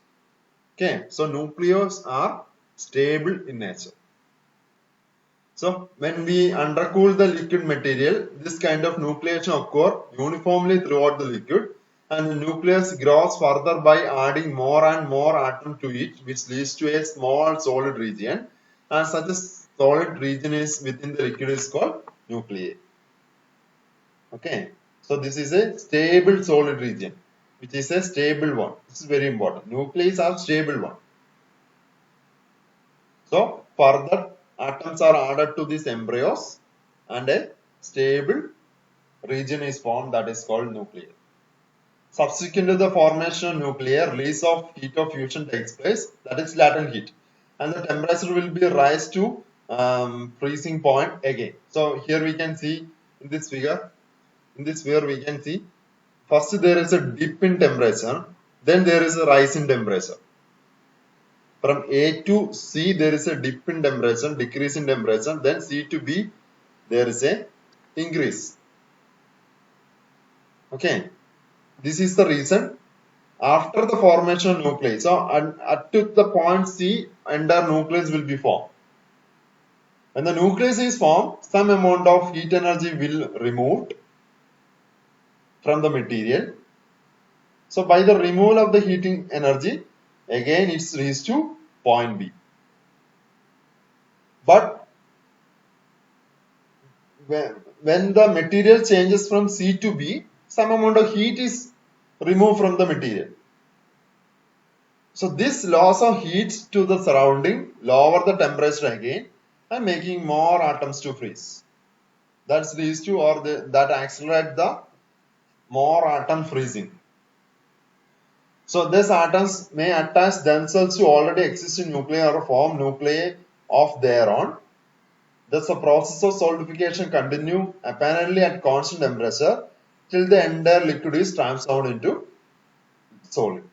Okay, so nucleus are stable in nature. So when we undercool the liquid material, this kind of nucleation occurs uniformly throughout the liquid, and the nucleus grows further by adding more and more atoms to it, which leads to a small solid region, and such a solid region is within the liquid is called nuclei. Okay, so this is a stable solid region, which is a stable one. This is very important. Nuclei are stable one. So further atoms are added to these embryos and a stable region is formed, that is called nucleus. Subsequent to the formation of nuclei, release of heat of fusion takes place, that is latent heat, and the temperature will be rise to freezing point again. So here we can see in this figure, we can see first there is a dip in temperature, then there is a rise in temperature. From A to C there is a dip in temperature, decrease in temperature, then C to B there is a increase. Okay, this is the reason after the formation of nuclei. So at the point C, entire nucleus will be formed. When the nucleus is formed, some amount of heat energy will removed from the material. So by the removal of the heating energy, again it's reached to point B. But when the material changes from C to B, some amount of heat is removed from the material. So this loss of heat to the surrounding lower the temperature again and making more atoms to freeze. That leads to that accelerate the more atom freezing. So these atoms may attach themselves to already existing nuclei or form nuclei of their own. Thus the process of solidification continue apparently at constant temperature till the entire liquid is transformed into solid.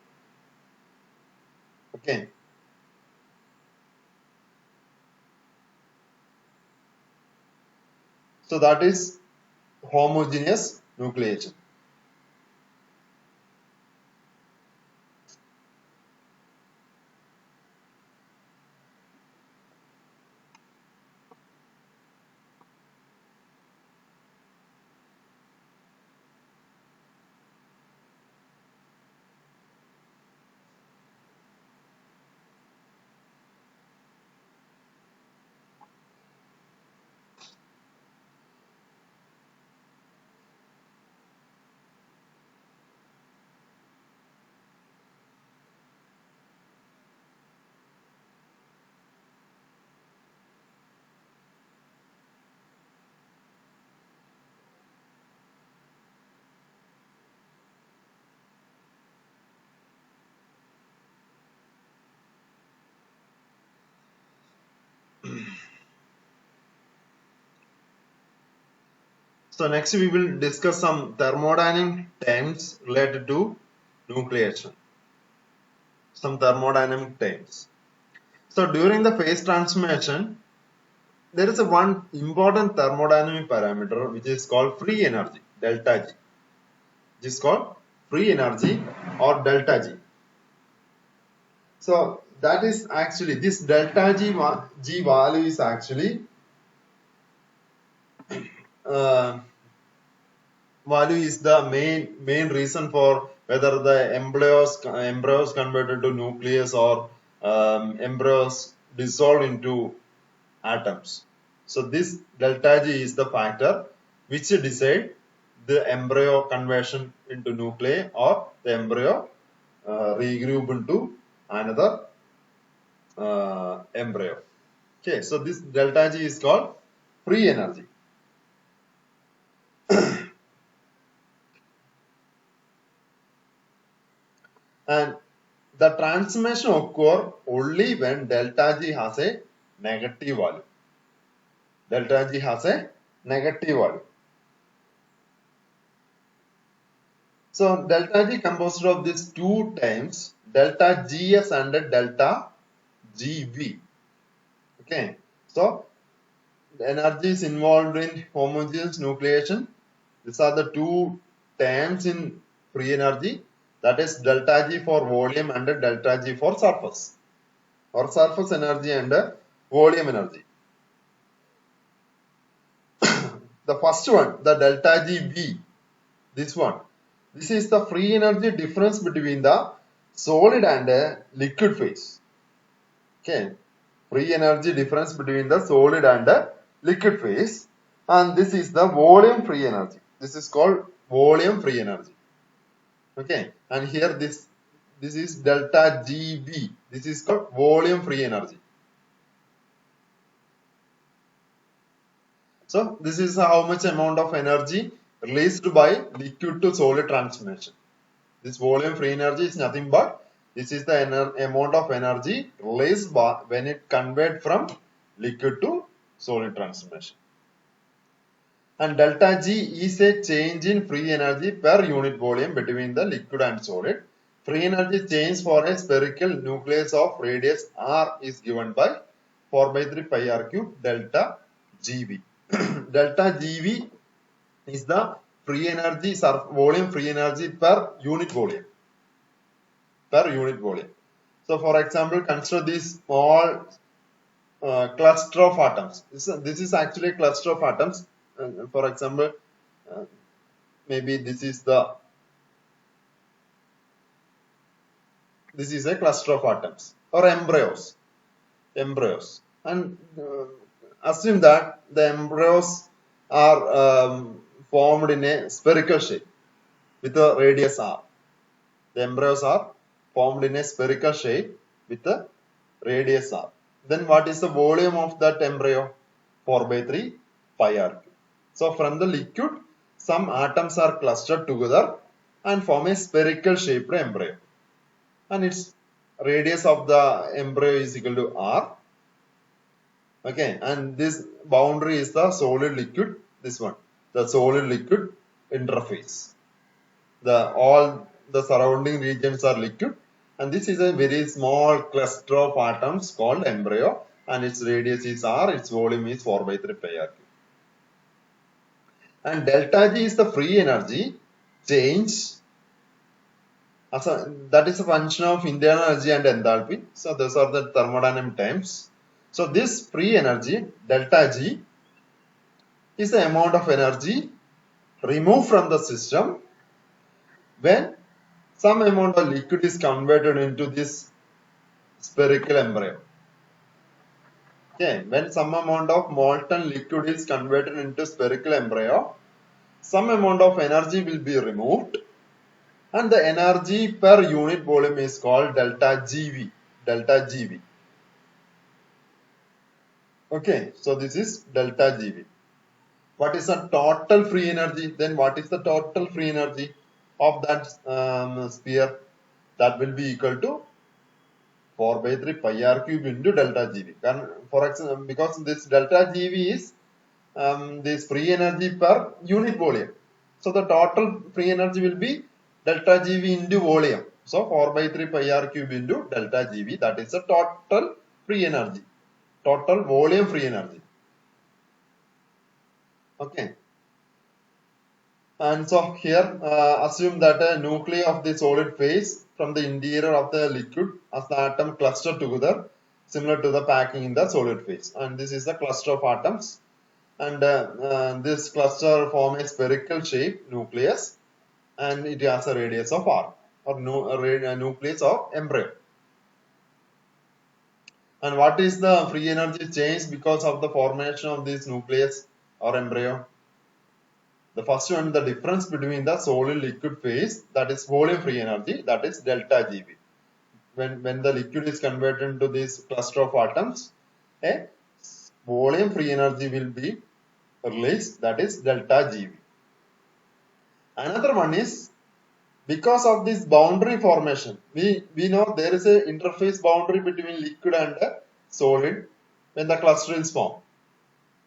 Okay. So that is homogeneous nucleation. So next we will discuss some thermodynamic terms related to nucleation. Some thermodynamic terms. So during the phase transformation, there is one important thermodynamic parameter which is called free energy, delta G. It is called free energy or delta G. So that is actually this delta G value is actually value is the main reason for whether the embryos converted to nucleus or embryos dissolve into atoms. So this delta G is the factor which decide the embryo conversion into nuclei or the embryo regroup into another embryo. Okay, so this delta G is called free energy. And the transformation occur only when delta G has a negative value. Delta G has a negative value. So delta G composed of these two terms, delta GS and delta GV. Okay, so the energy is involved in homogeneous nucleation. These are the two terms in free energy, that is delta G for volume and delta G for surface, or surface energy and volume energy. The first one, the delta GV, this one. This is the free energy difference between the solid and liquid phase. Okay, free energy difference between the solid and liquid phase, and this is the volume free energy. This is called volume free energy. Okay, and here this is delta GV. This is called volume free energy. So this is how much amount of energy released by liquid to solid transformation. This volume free energy is nothing but this is the amount of energy released when it convert from liquid to solid transformation. And delta G is a change in free energy per unit volume between the liquid and solid. Free energy change for a spherical nucleus of radius r is given by 4 by 3 pi r cube delta GV. Delta GV is the free energy, volume free energy per unit volume. Per unit volume. So for example, consider this small cluster of atoms. This is actually a cluster of atoms. For example, maybe this is a cluster of atoms or embryos. And assume that the embryos are formed in a spherical shape with a radius r. The embryos are formed in a spherical shape with a radius r. Then what is the volume of that embryo? 4 by 3 pi r cube. So from the liquid, some atoms are clustered together and form a spherical shaped embryo. And its radius of the embryo is equal to r. Okay, and this boundary is the solid liquid, this one, the solid liquid interface. All the surrounding regions are liquid, and this is a very small cluster of atoms called embryo, and its radius is r, its volume is 4 by 3 pi r cube. And delta G is the free energy change. That is a function of internal energy and enthalpy. So those are the thermodynamic terms. So this free energy, delta G, is the amount of energy removed from the system when some amount of liquid is converted into this spherical embryo. Okay, when some amount of molten liquid is converted into spherical embryo, some amount of energy will be removed, and the energy per unit volume is called delta GV. Delta GV. Okay, so this is delta GV. What is the total free energy? Then what is the total free energy of that sphere? That will be equal to 4 by 3 pi r cube into delta GV. For example, because this delta GV is this free energy per unit volume. So the total free energy will be delta GV into volume. So 4 by 3 pi r cube into delta GV, that is the total free energy. Total volume free energy. Okay. And so here assume that a nuclei of the solid phase from the interior of the liquid as the atom cluster together, similar to the packing in the solid phase. And this is the cluster of atoms. And this cluster form a spherical shape nucleus, and it has a radius of r, or nucleus of embryo. And what is the free energy change because of the formation of this nucleus or embryo? The first one, the difference between the solid liquid phase, that is volume free energy, that is delta GV. When the liquid is converted into this cluster of atoms, a volume free energy will be released, that is delta GV. Another one is because of this boundary formation. We know there is a interface boundary between liquid and solid when the cluster is formed.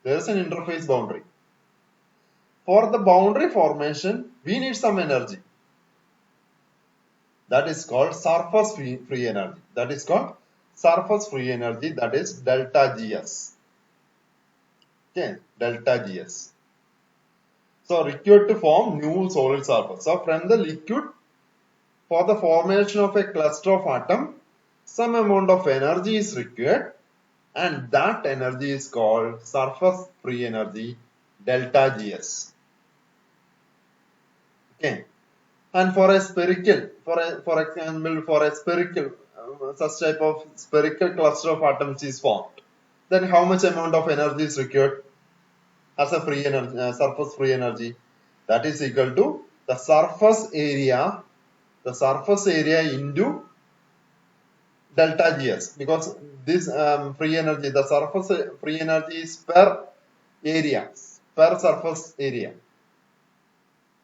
There is an interface boundary. For the boundary formation, we need some energy. That is called surface free energy. That is called surface free energy, that is delta Gs. Okay, delta Gs. So required to form new solid surface. So from the liquid, for the formation of a cluster of atom, some amount of energy is required, and that energy is called surface free energy, delta Gs. Okay. And for a spherical, for example, for a spherical, such type of spherical cluster of atoms is formed, then how much amount of energy is required as a free energy, surface free energy? That is equal to the surface area into delta Gs, because this free energy, the surface free energy is per area, per surface area.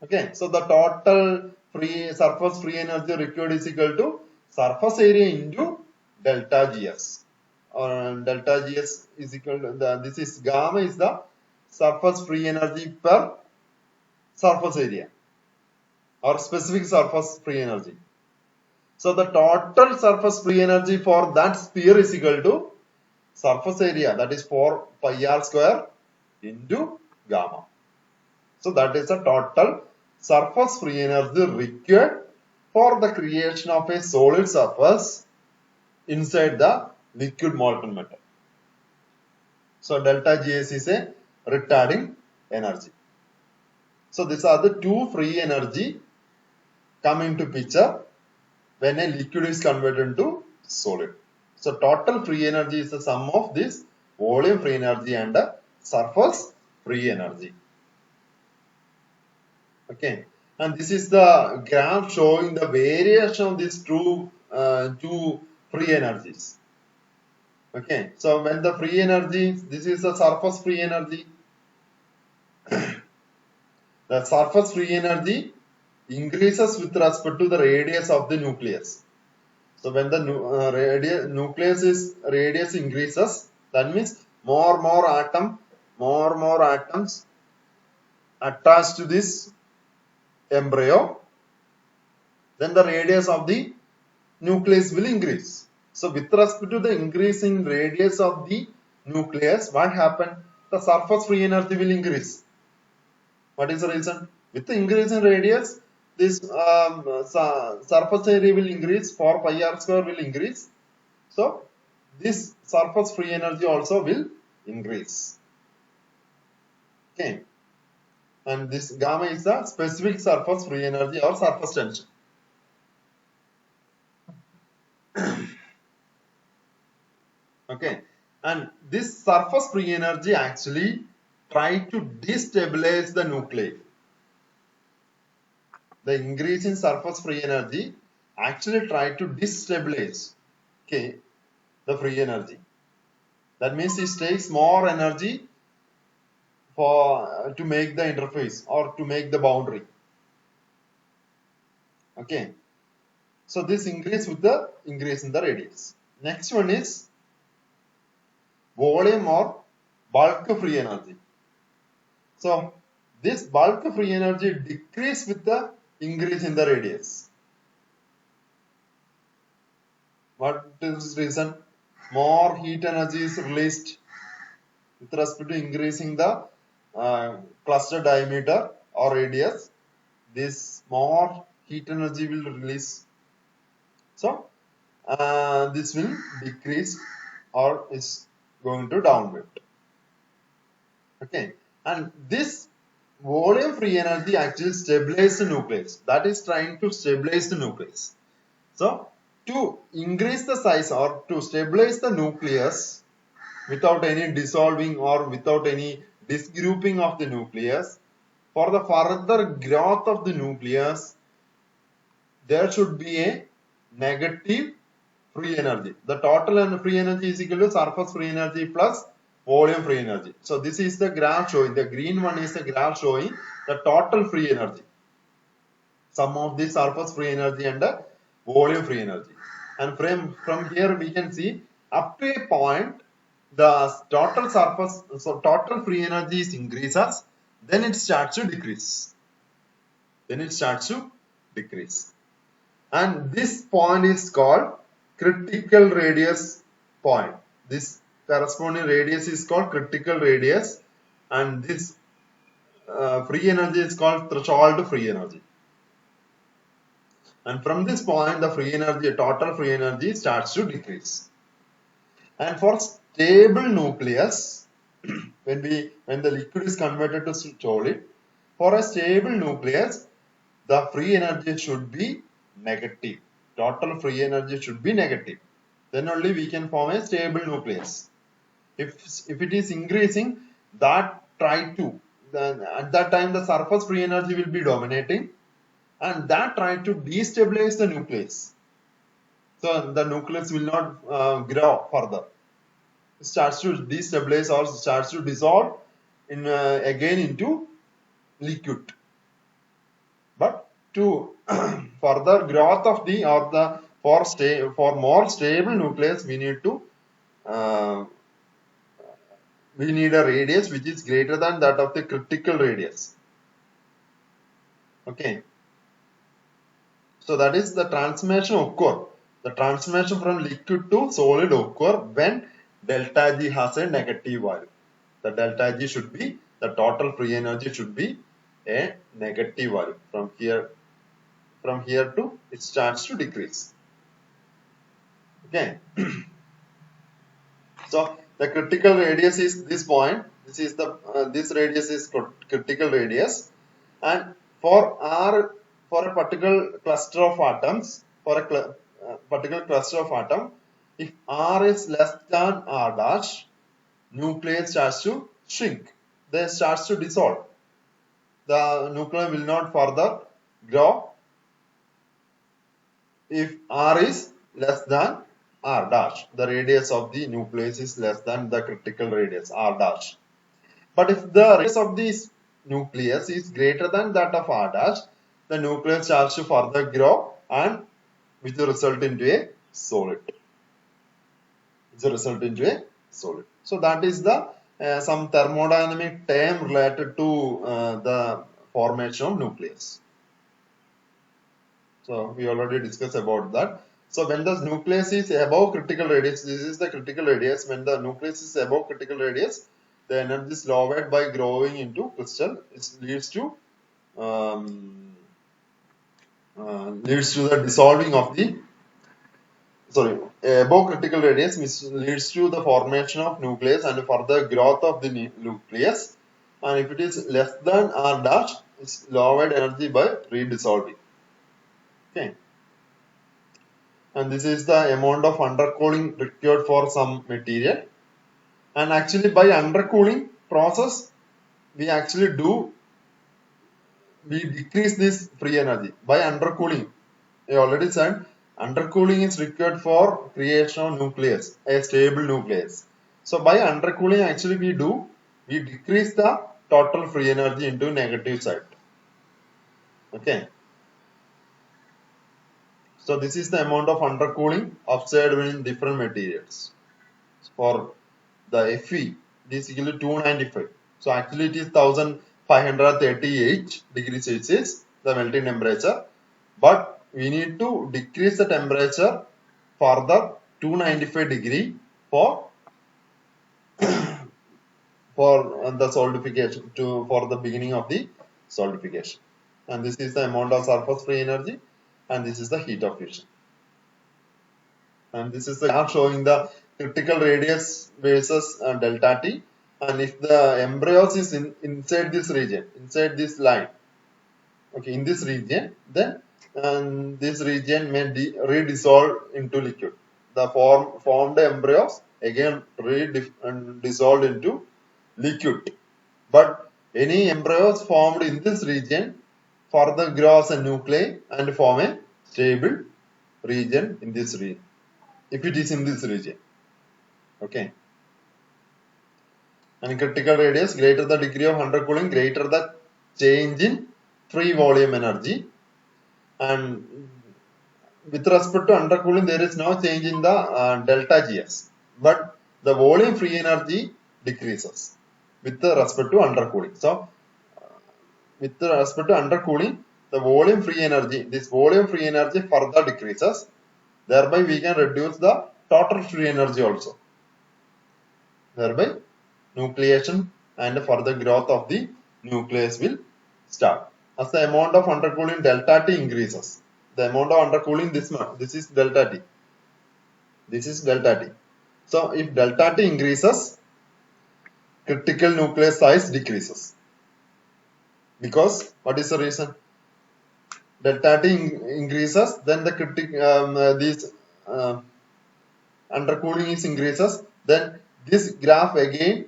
Okay, so the total surface free energy required is equal to surface area into delta Gs. Or delta Gs is equal to this is gamma is the surface free energy per surface area or specific surface free energy. So the total surface free energy for that sphere is equal to surface area, that is 4 pi r square into gamma. So that is the total surface free energy required for the creation of a solid surface inside the liquid molten metal. So delta Gs is a retarding energy. So these are the two free energy come into picture when a liquid is converted into solid. So total free energy is the sum of this volume free energy and the surface free energy. Okay, and this is the graph showing the variation of these two free energies. Okay, so when the free energy, this is the surface free energy. The surface free energy increases with respect to the radius of the nucleus. So when the nucleus radius increases, that means more atoms attached to this embryo, then the radius of the nucleus will increase. So with respect to the increase in radius of the nucleus, what happened? The surface free energy will increase. What is the reason? With the increase in radius, this surface area will increase, 4 pi r square will increase. So this surface free energy also will increase. Okay. And this gamma is the specific surface free energy or surface tension. Okay. And this surface free energy actually try to destabilize the nuclei. The increase in surface free energy actually try to destabilize, okay, the free energy. That means it takes more energy for to make the interface or to make the boundary. Okay, so this increase with the increase in the radius. Next one is volume or bulk free energy. So this bulk free energy decrease with the increase in the radius. What is reason? More heat energy is released with respect to increasing the cluster diameter or radius. This more heat energy will release. So this will decrease or is going to downward. Okay, and this volume free energy actually stabilizes the nucleus. That is trying to stabilize the nucleus. So to increase the size or to stabilize the nucleus without any dissolving or without any disgrouping of the nucleus, for the further growth of the nucleus, there should be a negative free energy. The total free energy is equal to surface free energy plus volume free energy. So this is the graph showing, the green one is the graph showing the total free energy, sum of the surface free energy and the volume free energy. And from here we can see up to a point the total surface, so total free energy is increases, then it starts to decrease. Then it starts to decrease. And this point is called critical radius point. This corresponding radius is called critical radius, and this free energy is called threshold free energy. And from this point, the free energy, total free energy starts to decrease. And for stable nucleus, when the liquid is converted to solid, for a stable nucleus, the free energy should be negative. Total free energy should be negative. Then only we can form a stable nucleus. If it is increasing, then at that time the surface free energy will be dominating, and that try to destabilize the nucleus. So the nucleus will not grow further. It starts to destabilize or starts to dissolve again into liquid. But to further growth of the for more stable nucleus, we need a radius which is greater than that of the critical radius. Okay. So that is the transformation occur. The transformation from liquid to solid occur when delta G has a negative value. The delta G should be, the total free energy should be a negative value. From here to it starts to decrease. Okay. So the critical radius is this point. This is the this radius is critical radius, and for a particular cluster of atoms, particular cluster of atom, if R is less than R dash, nucleus starts to shrink. Then starts to dissolve. The nucleus will not further grow if R is less than R dash. The radius of the nucleus is less than the critical radius R dash. But if the radius of this nucleus is greater than that of R dash, the nucleus starts to further grow and which will result into a solid. So that is the some thermodynamic term related to the formation of nucleus. So we already discussed about that. So when the nucleus is above critical radius, this is the critical radius. When the nucleus is above critical radius, the energy is lowered by growing into crystal. It leads to the dissolving of the above critical radius leads to the formation of nucleus and further growth of the nucleus. And if it is less than R dash, it's lowered energy by redissolving. Okay. And this is the amount of undercooling required for some material. And actually by undercooling process, we decrease this free energy. By undercooling, I already said, undercooling is required for creation of nucleus, a stable nucleus. So by undercooling, actually we decrease the total free energy into negative side. Okay. So this is the amount of undercooling observed in different materials. For the Fe, it is equal to 295. So actually it is 1538 degrees Celsius, the melting temperature. But we need to decrease the temperature further 295 degree for the solidification for the beginning of the solidification. And this is the amount of surface free energy, and this is the heat of fusion. And this is the graph showing the critical radius versus delta T. And if the embryos is inside this region, inside this line, okay, in this region, then and this region may redissolve into liquid. The formed embryos again dissolved into liquid. But any embryos formed in this region further grows a nuclei and form a stable region in this region. If it is in this region, okay. And critical radius, greater the degree of undercooling, greater the change in free volume energy. And with respect to undercooling, there is no change in the delta Gs, but the volume free energy decreases with respect to undercooling. So, with respect to undercooling, the volume free energy, this volume free energy further decreases. Thereby, we can reduce the total free energy also. Thereby, nucleation and further growth of the nucleus will start. As the amount of undercooling delta T increases, the amount of undercooling this is delta T. This is delta T. So, if delta T increases, critical nucleus size decreases. Because what is the reason? Delta T increases, then the undercooling is increases, then this graph again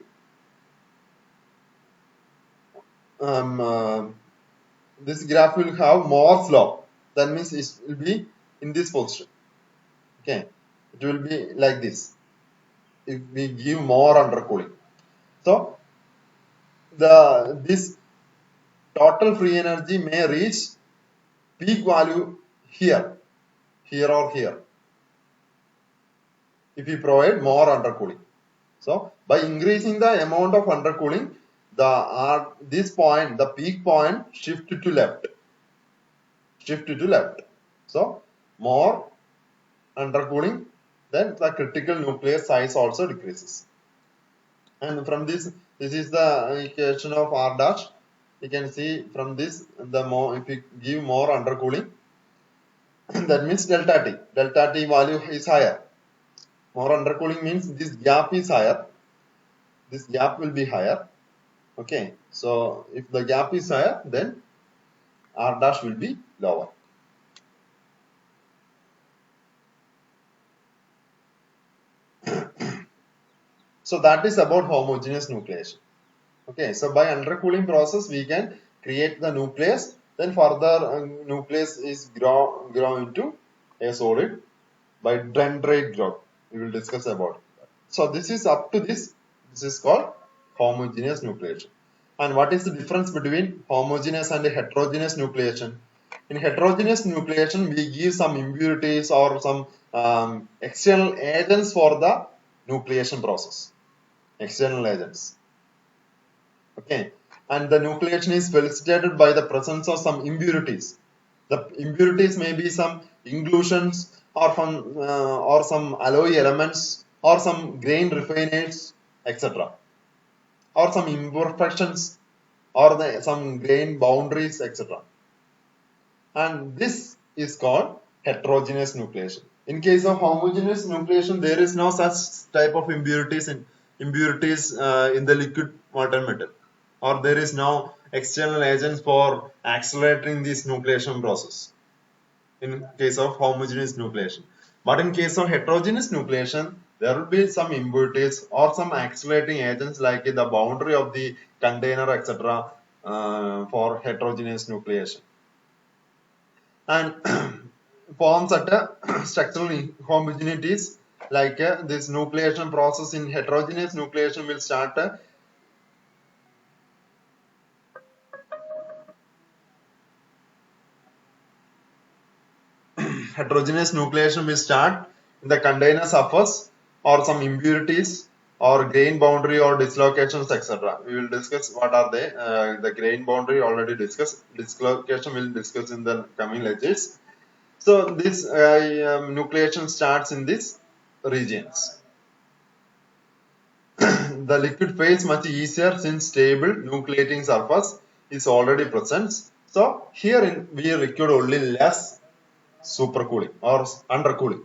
this graph will have more slope. That means it will be in this position. Okay, it will be like this if we give more undercooling. So this total free energy may reach peak value here or here if we provide more undercooling. So by increasing the amount of undercooling, this point, the peak point, shift to left. So more undercooling, then the critical nucleus size also decreases. And from this is the equation of R dash. You can see from this, if you give more undercooling, that means delta T. Delta T value is higher. More undercooling means this gap is higher. This gap will be higher. Okay, so if the gap is higher, then R dash will be lower. So that is about homogeneous nucleation. Okay, so by undercooling process, we can create the nucleus. Then further nucleus is grow into a solid by dendrite growth. We will discuss about it. So this is up to this. This is called homogeneous nucleation. And what is the difference between homogeneous and heterogeneous nucleation? In heterogeneous nucleation, we give some impurities or some external agents for the nucleation process. External agents. Okay, and the nucleation is facilitated by the presence of some impurities. The impurities may be some inclusions or some alloy elements or some grain refiners, etc. Or some imperfections or some grain boundaries, etc. And this is called heterogeneous nucleation. In case of homogeneous nucleation, there is no such type of impurities in the liquid molten metal, or there is no external agents for accelerating this nucleation process in case of homogeneous nucleation. But in case of heterogeneous nucleation, there will be some impurities or some accelerating agents like the boundary of the container, etc. For heterogeneous nucleation. And forms at structural homogeneities like this nucleation process in heterogeneous nucleation will start heterogeneous nucleation will start in the container surface or some impurities or grain boundary or dislocations, etc. We will discuss what are they. The grain boundary already discussed. Dislocation will discuss in the coming lectures. So this nucleation starts in these regions. The liquid phase much easier since stable nucleating surface is already present. So here we require only less supercooling or undercooling,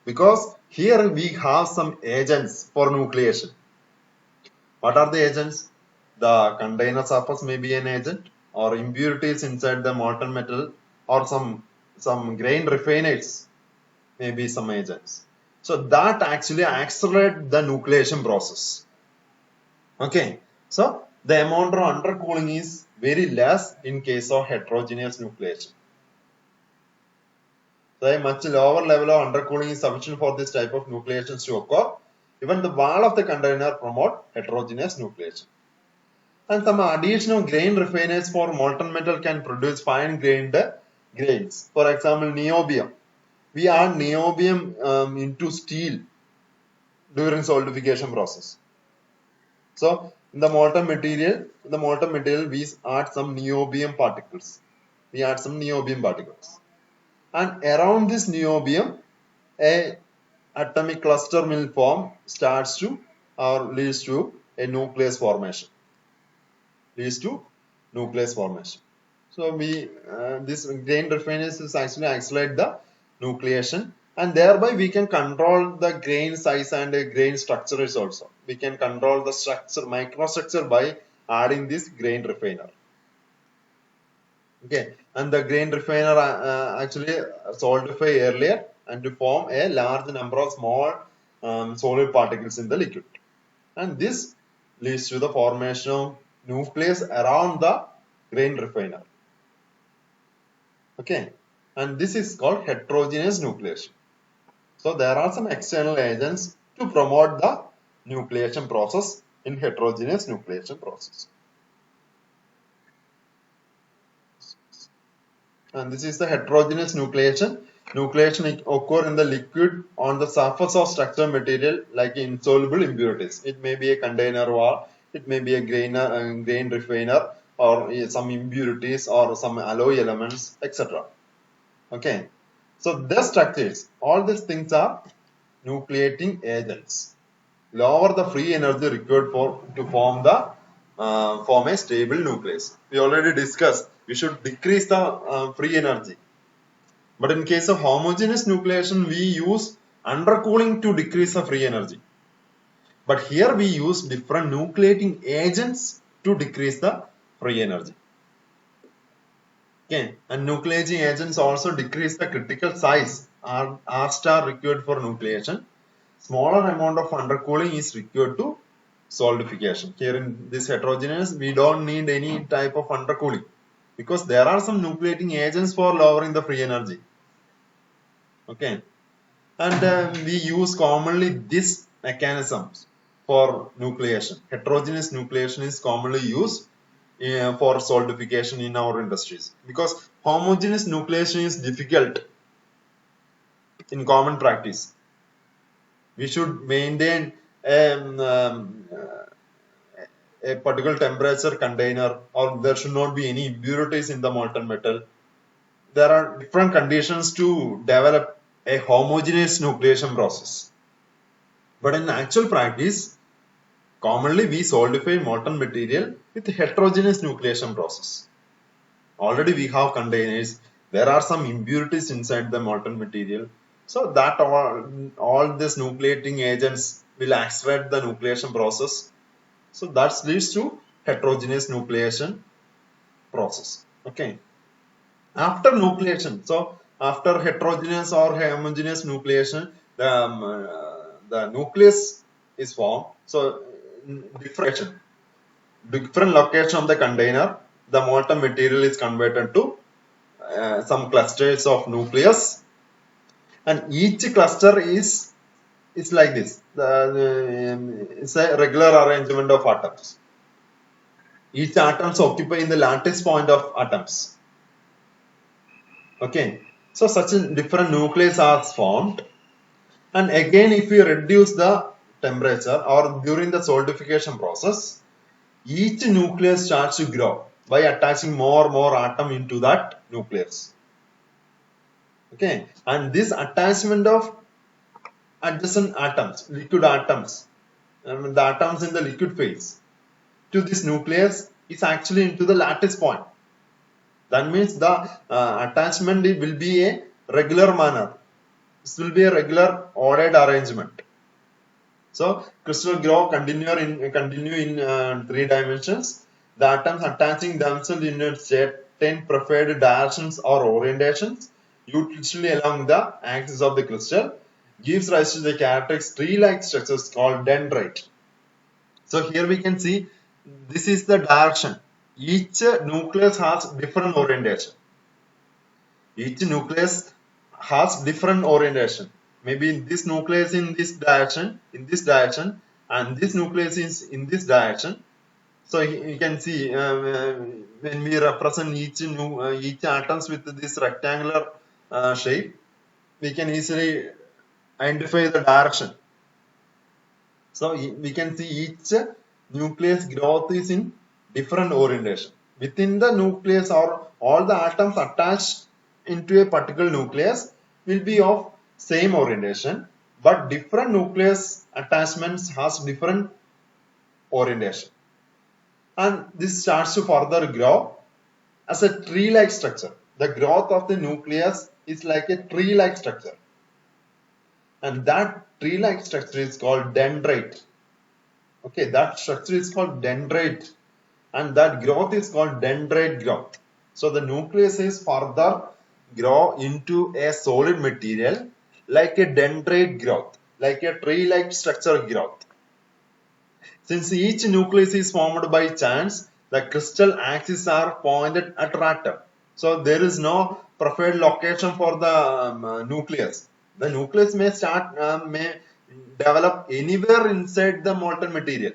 because here we have some agents for nucleation. What are the agents? The container surface may be an agent, or impurities inside the molten metal, or some some grain refiners, maybe some agents. So that actually accelerates the nucleation process. Okay, so the amount of undercooling is very less in case of heterogeneous nucleation. So a much lower level of undercooling is sufficient for this type of nucleations to occur. Even the wall of the container promote heterogeneous nucleation. And some additional grain refiners for molten metal can produce fine grained grains. For example, niobium. We add niobium into steel during solidification process. So in the molten material, we add some niobium particles. And around this niobium, a atomic cluster will form, starts to or leads to a nucleus formation. So this grain refiners is actually accelerate the nucleation, and thereby we can control the grain size and grain structures also. We can control the structure, microstructure, by adding this grain refiner. Okay, and the grain refiner actually solidify earlier and to form a large number of small solid particles in the liquid, and this leads to the formation of nucleus around the grain refiner. Okay, and this is called heterogeneous nucleation. So there are some external agents to promote the nucleation process in heterogeneous nucleation process. And this is the heterogeneous nucleation. Nucleation occurs in the liquid on the surface of structural material like insoluble impurities. It may be a container wall, it may be a grain refiner, or some impurities or some alloy elements, etc. Okay, so the structures, all these things are nucleating agents. Lower the free energy required to form a stable nucleus. We already discussed we should decrease the free energy. But in case of homogeneous nucleation, we use undercooling to decrease the free energy. But here we use different nucleating agents to decrease the free energy. Okay, and nucleating agents also decrease the critical size R star required for nucleation. Smaller amount of undercooling is required to solidification. Here in this heterogeneous, we don't need any type of undercooling because there are some nucleating agents for lowering the free energy. Okay, and we use commonly this mechanisms for nucleation. Heterogeneous nucleation is commonly used for solidification in our industries because homogeneous nucleation is difficult in common practice. We should maintain a particular temperature container, or there should not be any impurities in the molten metal. There are different conditions to develop a homogeneous nucleation process. But in actual practice, commonly we solidify molten material with heterogeneous nucleation process. Already we have containers, there are some impurities inside the molten material. So that all these nucleating agents will accelerate the nucleation process. So that leads to heterogeneous nucleation process. Okay. After nucleation, so after heterogeneous or homogeneous nucleation, the nucleus is formed. So different location of the container, the molten material is converted to some clusters of nucleus, and each cluster is like this. It's a regular arrangement of atoms. Each atoms occupy in the lattice point of atoms. Okay, so such a different nucleus are formed, and again if we reduce the temperature or during the solidification process, each nucleus starts to grow by attaching more atom into that nucleus. Okay, and this attachment of adjacent atoms, liquid atoms, the atoms in the liquid phase to this nucleus is actually into the lattice point. That means the attachment will be a regular manner. This will be a regular ordered arrangement. So crystal grow continue in 3 dimensions. The atoms attaching themselves in certain preferred directions or orientations usually along the axis of the crystal, gives rise to the characteristic tree-like structures called dendrite. So here we can see this is the direction. Each nucleus has different orientation. Each nucleus has different orientation. Maybe this nucleus in this direction, and this nucleus is in this direction. So you can see when we represent each atoms with this rectangular shape, we can easily identify the direction. So we can see each nucleus growth is in different orientation. Within the nucleus or all the atoms attached into a particular nucleus will be of same orientation, but different nucleus attachments has different orientation. And this starts to further grow as a tree-like structure. The growth of the nucleus is like a tree-like structure. And that tree-like structure is called dendrite. Okay, that structure is called dendrite, and that growth is called dendrite growth. So the nucleus is further grow into a solid material like a dendrite growth, like a tree-like structure growth. Since each nucleus is formed by chance, the crystal axes are pointed at random. So there is no preferred location for the nucleus. The nucleus may develop anywhere inside the molten material.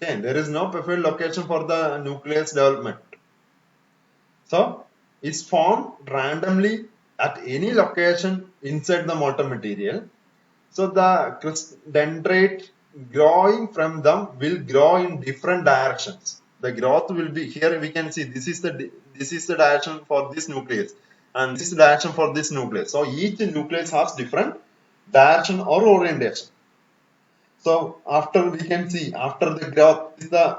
Okay, there is no preferred location for the nucleus development. So it's formed randomly at any location inside the molten material. So the dendrite growing from them will grow in different directions. The growth will be here. We can see this is the direction for this nucleus, and this is the direction for this nucleus. So each nucleus has different direction or orientation. So after we can see after the growth is the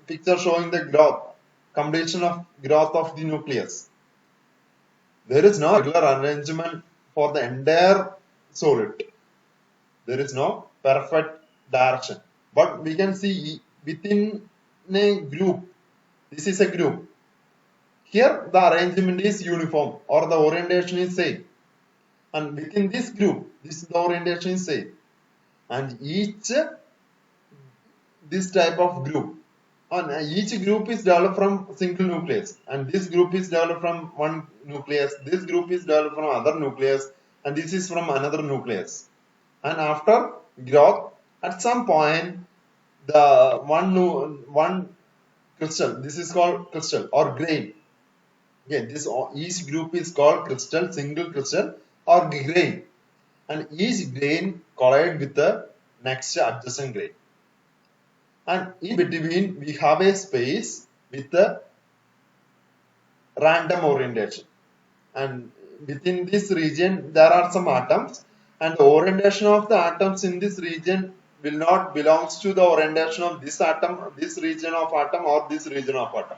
picture showing the growth, completion of growth of the nucleus. There is no regular arrangement for the entire solid. There is no perfect direction, but we can see within a group. This is a group. Here the arrangement is uniform or the orientation is same, and within this group, the orientation is same. And each this type of group, and each group is developed from single nucleus, and this group is developed from one nucleus, this group is developed from other nucleus, and this is from another nucleus. And after growth, at some point, the one crystal, this is called crystal or grain. Okay, each group is called crystal, single crystal or grain, and each grain collide with the next adjacent grain. And in between, we have a space with the random orientation. And within this region, there are some atoms, and the orientation of the atoms in this region will not belongs to the orientation of this atom, this region of atom, or this region of atom.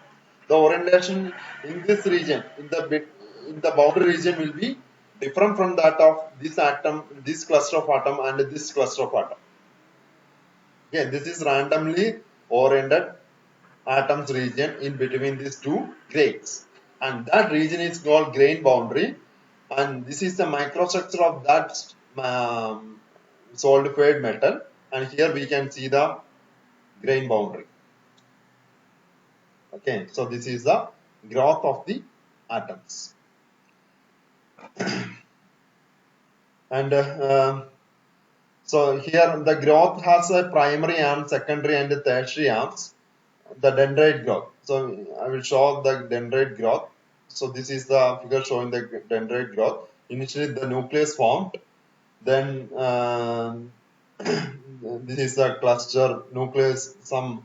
The orientation in this region, in the boundary region, will be different from that of this atom, this cluster of atom, and this cluster of atom. Okay, this is randomly oriented atoms region in between these two grains, and that region is called grain boundary, and this is the microstructure of that solidified metal, and here we can see the grain boundary. Okay, so this is the growth of the atoms. And so here the growth has a primary arm, secondary and tertiary arms. The dendrite growth. So I will show the dendrite growth. So this is the figure showing the dendrite growth. Initially the nucleus formed, then this is the cluster nucleus, some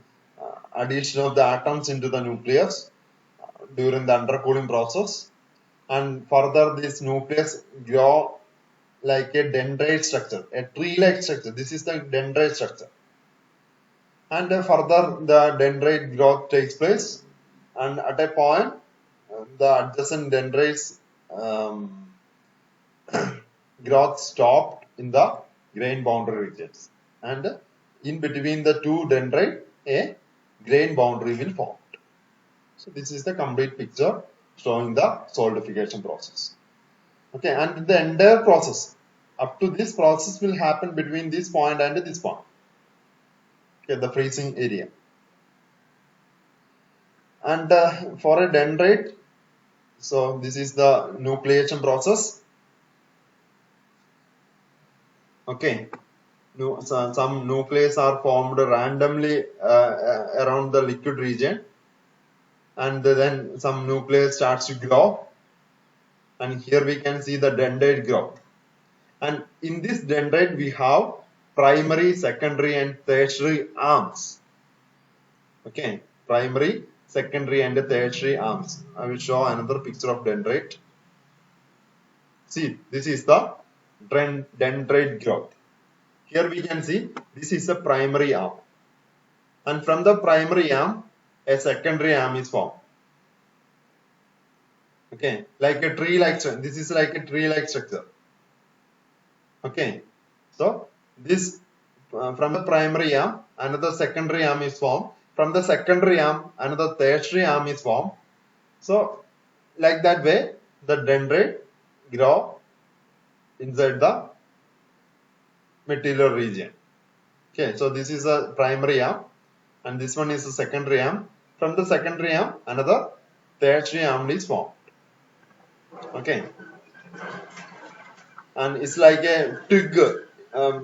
addition of the atoms into the nucleus during the undercooling process, and further this nucleus grow like a dendrite structure, a tree-like structure. This is the dendrite structure. And further the dendrite growth takes place, and at a point the adjacent dendrites growth stopped in the grain boundary regions, and in between the two dendrite a grain boundary will form. So this is the complete picture showing the solidification process. Okay, and the entire process up to this process will happen between this point and this point. Okay, the freezing area. And for a dendrite, so this is the nucleation process. Okay, some nucleus are formed randomly around the liquid region, and then some nucleus starts to grow, and here we can see the dendrite growth. And in this dendrite we have primary, secondary and tertiary arms. Okay, primary, secondary and tertiary arms. I will show another picture of dendrite. See, this is the dendrite growth. Here we can see this is the primary arm, and from the primary arm a secondary arm is formed. Okay, like a tree-like structure. This is like a tree-like structure. Okay, so this from the primary arm another secondary arm is formed. From the secondary arm another tertiary arm is formed. So like that way the dendrite grow inside the material region. Okay, so this is a primary arm and this one is a secondary arm. From the secondary arm another tertiary arm is formed. Okay, and it's like a twig,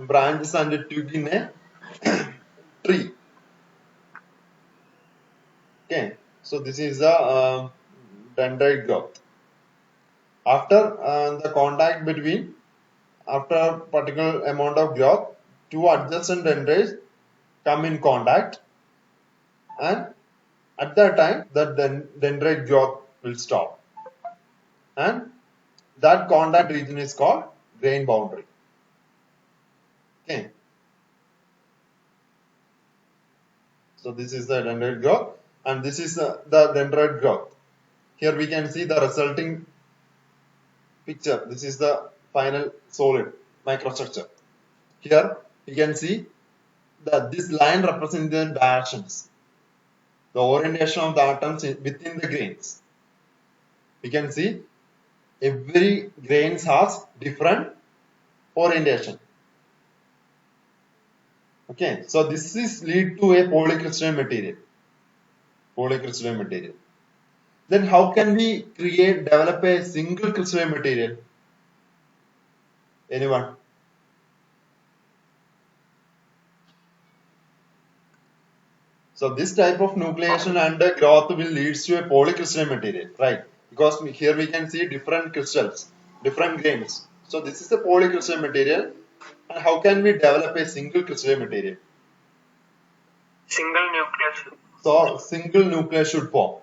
branches and a twig in a tree. Okay, so this is the dendrite growth. After the contact between, after a particular amount of growth, two adjacent dendrites come in contact, and at that time the dendrite growth will stop, and that contact region is called grain boundary. Okay, so this is the dendrite growth and this is the dendrite growth. Here we can see the resulting picture. This is the final solid microstructure. Here you can see that this line represents the directions, the orientation of the atoms within the grains. We can see every grains has different orientation. Okay, so this is lead to a polycrystalline material. Polycrystalline material. Then how can we develop a single crystalline material? Anyone? So this type of nucleation and growth will lead to a polycrystalline material, right? Because here we can see different crystals, different grains. So this is a polycrystalline material. And how can we develop a single crystalline material? Single nucleus. So single nucleus should form.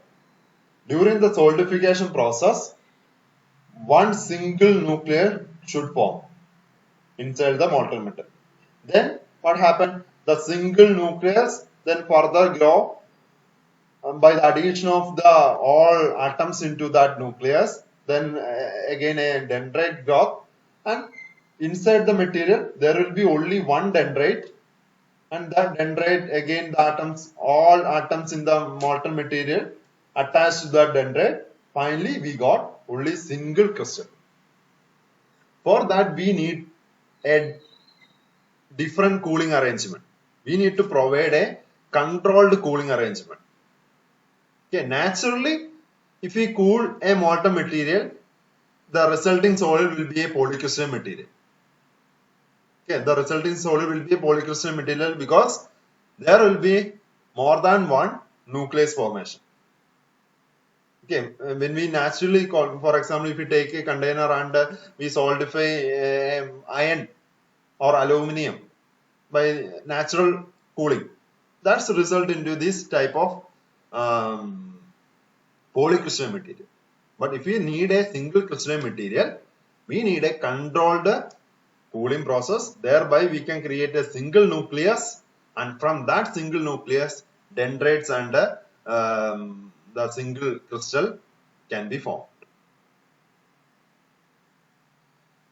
During the solidification process, one single nucleus should form inside the molten metal. Then what happened? The single nucleus then further grow by the addition of the all atoms into that nucleus. Then again a dendrite growth, and inside the material there will be only one dendrite, and that dendrite again the atoms, all atoms in the molten material attached to that dendrite. Finally we got only single crystal. For that we need a different cooling arrangement. We need to provide a controlled cooling arrangement. Okay, naturally if we cool a molten material, the resulting solid will be a polycrystalline material. Okay, the resulting solid will be a polycrystalline material because there will be more than one nucleus formation. Okay, when we naturally call, for example, if we take a container and we solidify iron or aluminium by natural cooling, that's the result into this type of polycrystalline material. But if we need a single crystalline material, we need a controlled cooling process. Thereby we can create a single nucleus, and from that single nucleus dendrites and the single crystal can be formed.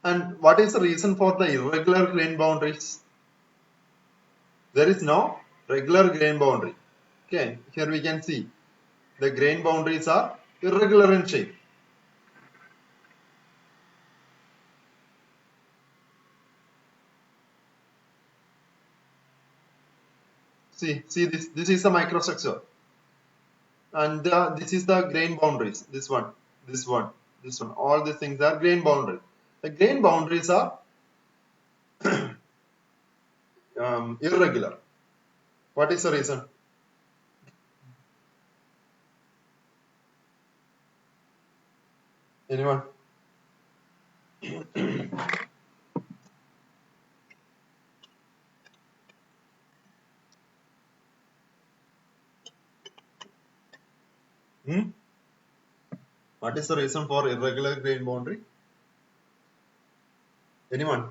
And what is the reason for the irregular grain boundaries? There is no regular grain boundary. Okay, here we can see the grain boundaries are irregular in shape. See this. This is the microstructure, and this is the grain boundaries. This one, this one, this one. All these things are grain boundaries. The grain boundaries are irregular. What is the reason? Anyone? What is the reason for irregular grain boundary? Anyone?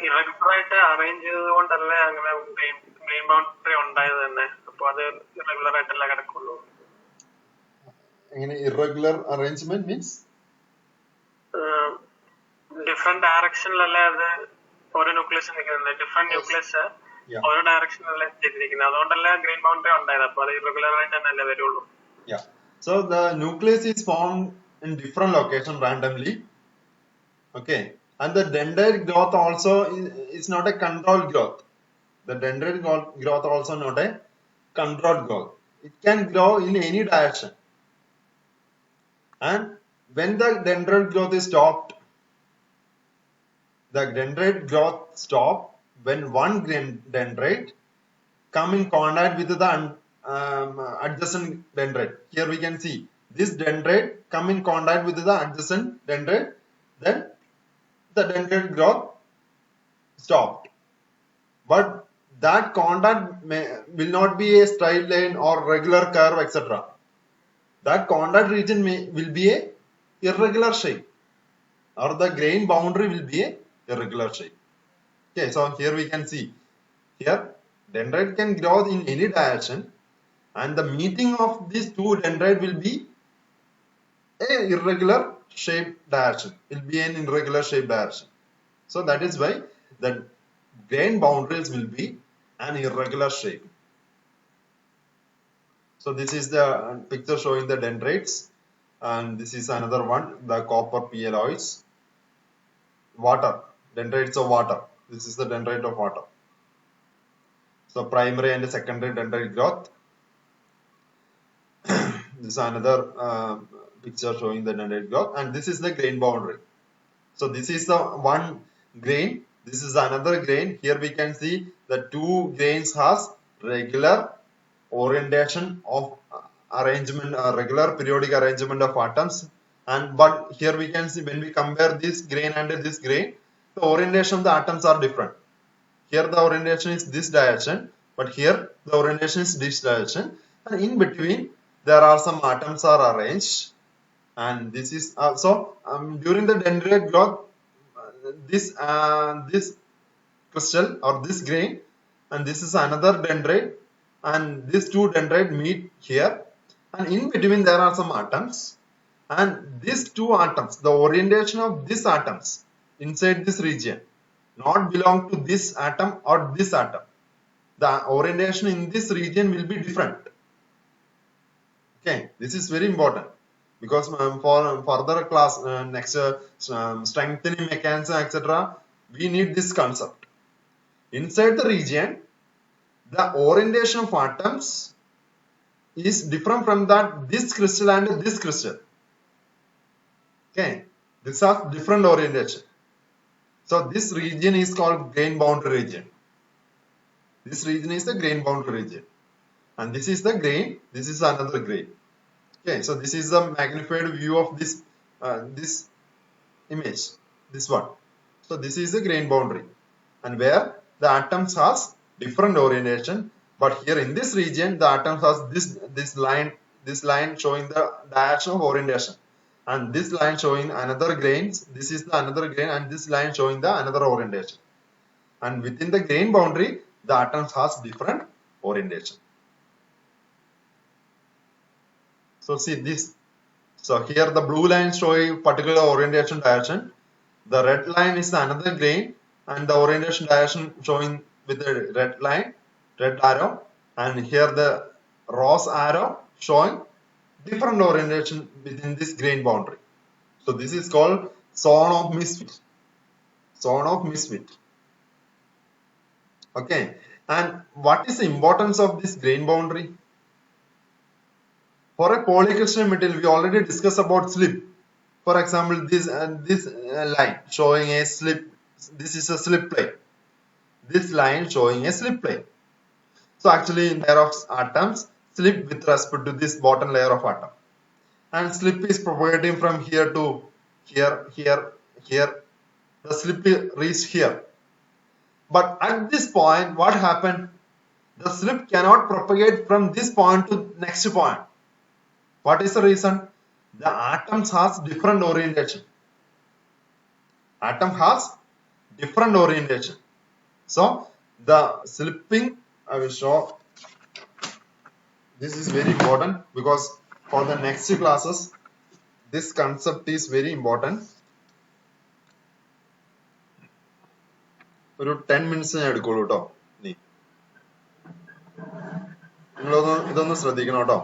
irregular ആയിട്ട് arrange ചെയ്തുകൊണ്ടല്ലേ അങ്ങനെ grain boundary ഉണ്ടായത് തന്നെ. അപ്പൊ അത് irregular ആയിട്ടല്ല കിടക്കുള്ളൂ. Irregular arrangement means different ഡയറക്ഷനിലല്ലേ അത് ഓരോ nucleus നിൽക്കുന്നത്. ഡിഫറെന്റ് ന്യൂക്ലിയസ് ഓരോ ഡയറക്ഷനിലല്ലേ ചെയ്തിരിക്കുന്നത്. അതുകൊണ്ടല്ലേ ഗ്രെയിൻ ബൗണ്ടറി ഉണ്ടായത്. അപ്പൊ അത് ഇറഗുലർ ആയിട്ട് തന്നെ വരുള്ളൂ. Yeah. So the nucleus is formed in different locations randomly. Okay. And the dendrite growth also is not a controlled growth. The dendrite growth also not a controlled growth. It can grow in any direction. And when the dendrite growth is stopped, the dendrite growth stop when one dendrite come in contact with the adjacent dendrite. Here we can see this dendrite come in contact with the adjacent dendrite, then the dendrite growth stopped. But that contact will not be a straight line or regular curve, etc. That contact region will be a irregular shape, or the grain boundary will be a irregular shape. Okay, so here we can see here dendrite can grow in any direction, and the meeting of these two dendrite will be a irregular shape direction. Will be an irregular shape direction. So that is why the grain boundaries will be an irregular shape. So this is the picture showing the dendrites, and this is another one, the copper PLOids. Water, dendrites of water. This is the dendrite of water. So primary and secondary dendrite growth. This is another picture showing the dendrite growth, and this is the grain boundary. So this is the one grain, this is another grain. Here we can see the two grains has regular orientation of arrangement, regular periodic arrangement of atoms. And but here we can see when we compare this grain and this grain, the orientation of the atoms are different. Here the orientation is this direction, but here the orientation is this direction, and in between there are some atoms are arranged. And this is during the dendrite growth, this crystal or this grain, and this is another dendrite, and these two dendrite meet here, and in between there are some atoms, and these two atoms, the orientation of these atoms inside this region not belong to this atom or this atom. The orientation in this region will be different. Okay, this is very important, because for further class next strengthening mechanism, etc., we need this concept. Inside the region, the orientation of atoms is different from that this crystal and this crystal. Okay, these are different orientation. So this region is called grain boundary region. This region is the grain boundary region, and this is the grain, this is another grain. Okay, so this is the magnified view of this this image, this one. So this is the grain boundary, and where the atoms has different orientation, but here in this region the atoms has this line showing the direction of orientation, and this line showing another grains. This is the another grain, and this line showing the another orientation, and within the grain boundary the atoms has different orientation. So see this. So here the blue line showing particular orientation direction. The red line is another grain, and the orientation direction showing with the red line, red arrow. And here the rose arrow showing different orientation within this grain boundary. So this is called zone of misfit. Zone of misfit. Okay. And what is the importance of this grain boundary? For a polycrystalline material, we already discussed about slip. For example, this line showing a slip. This is a slip plane. This line showing a slip plane. So actually, in layer of atoms, slip with respect to this bottom layer of atom, and slip is propagating from here to here, here, here. The slip reached here. But at this point, what happened? The slip cannot propagate from this point to next point. What is the reason? The atoms has different orientation. Atom has different orientation. So the slipping, I will show. This is very important because for the next classes, this concept is very important. ഒരു 10 minutes ഞാൻ എടുക്കുള്ളൂ കേട്ടോ. ഇതൊന്ന് ശ്രദ്ധിക്കണം കേട്ടോ.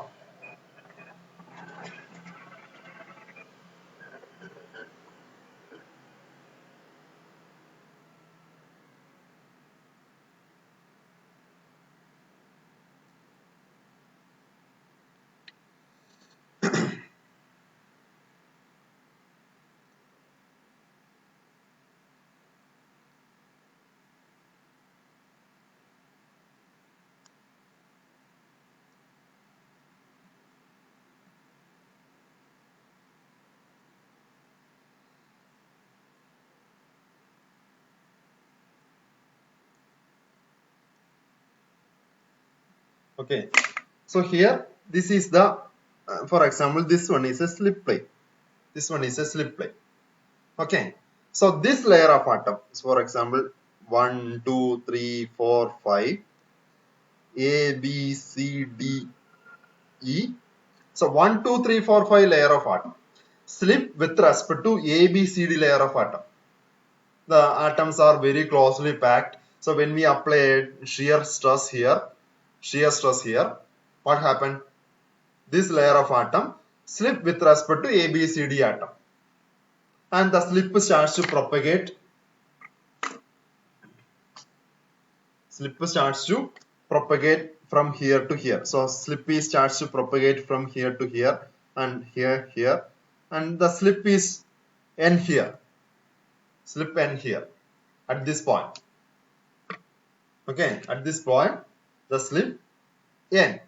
Okay, so here this is the for example, this one is a slip plane. This one is a slip plane. Okay, so this layer of atoms, for example, 1, 2, 3, 4, 5, A, B, C, D, E. So 1, 2, 3, 4, 5 layer of atom slip with respect to A, B, C, D layer of atom. The atoms are very closely packed. So when we apply shear stress here, what happened? This layer of atom slip with respect to A, B, C, D atom, and the slip starts to propagate. Slip starts to propagate from here to here. So slip starts to propagate from here to here and here, and the slip is end here. Slip end here at this point. Okay, at this point the slip end.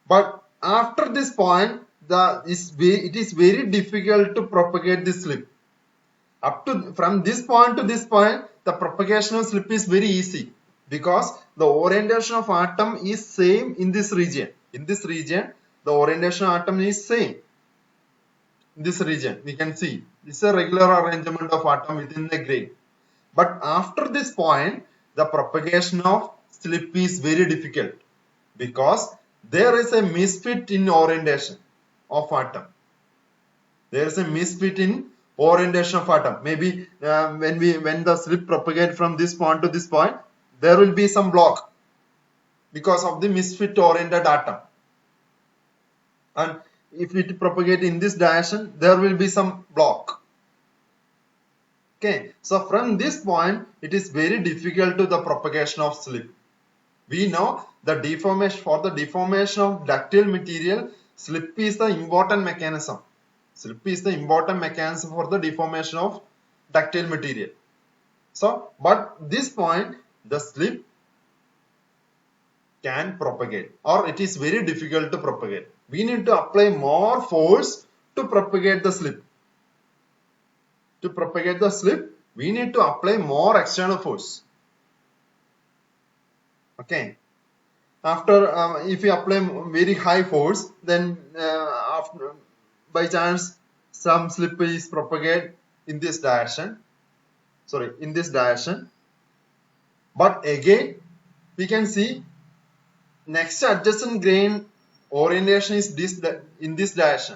But after this point, it is very difficult to propagate the slip. From this point to this point, the propagation of slip is very easy because the orientation of atom is same in this region. In this region, the orientation of atom is same. In this region, we can see this is a regular arrangement of atom within the grain. But after this point, the propagation of slip is very difficult because there is a misfit in orientation of atom. There is a misfit in orientation of atom. Maybe when the slip propagates from this point to this point, there will be some block because of the misfit oriented atom. And if it propagates in this direction, there will be some block. Okay, so from this point, it is very difficult to the propagation of slip. We know the deformation of ductile material, slip is the important mechanism. Slip is the important mechanism for the deformation of ductile material. So, but this point, the slip can propagate, or it is very difficult to propagate. We need to apply more force to propagate the slip. To propagate the slip, we need to apply more external force. Okay. After if you apply very high force, then after, by chance some slip is propagated in this direction. Sorry, in this direction. But again, we can see next adjacent grain orientation is in this direction.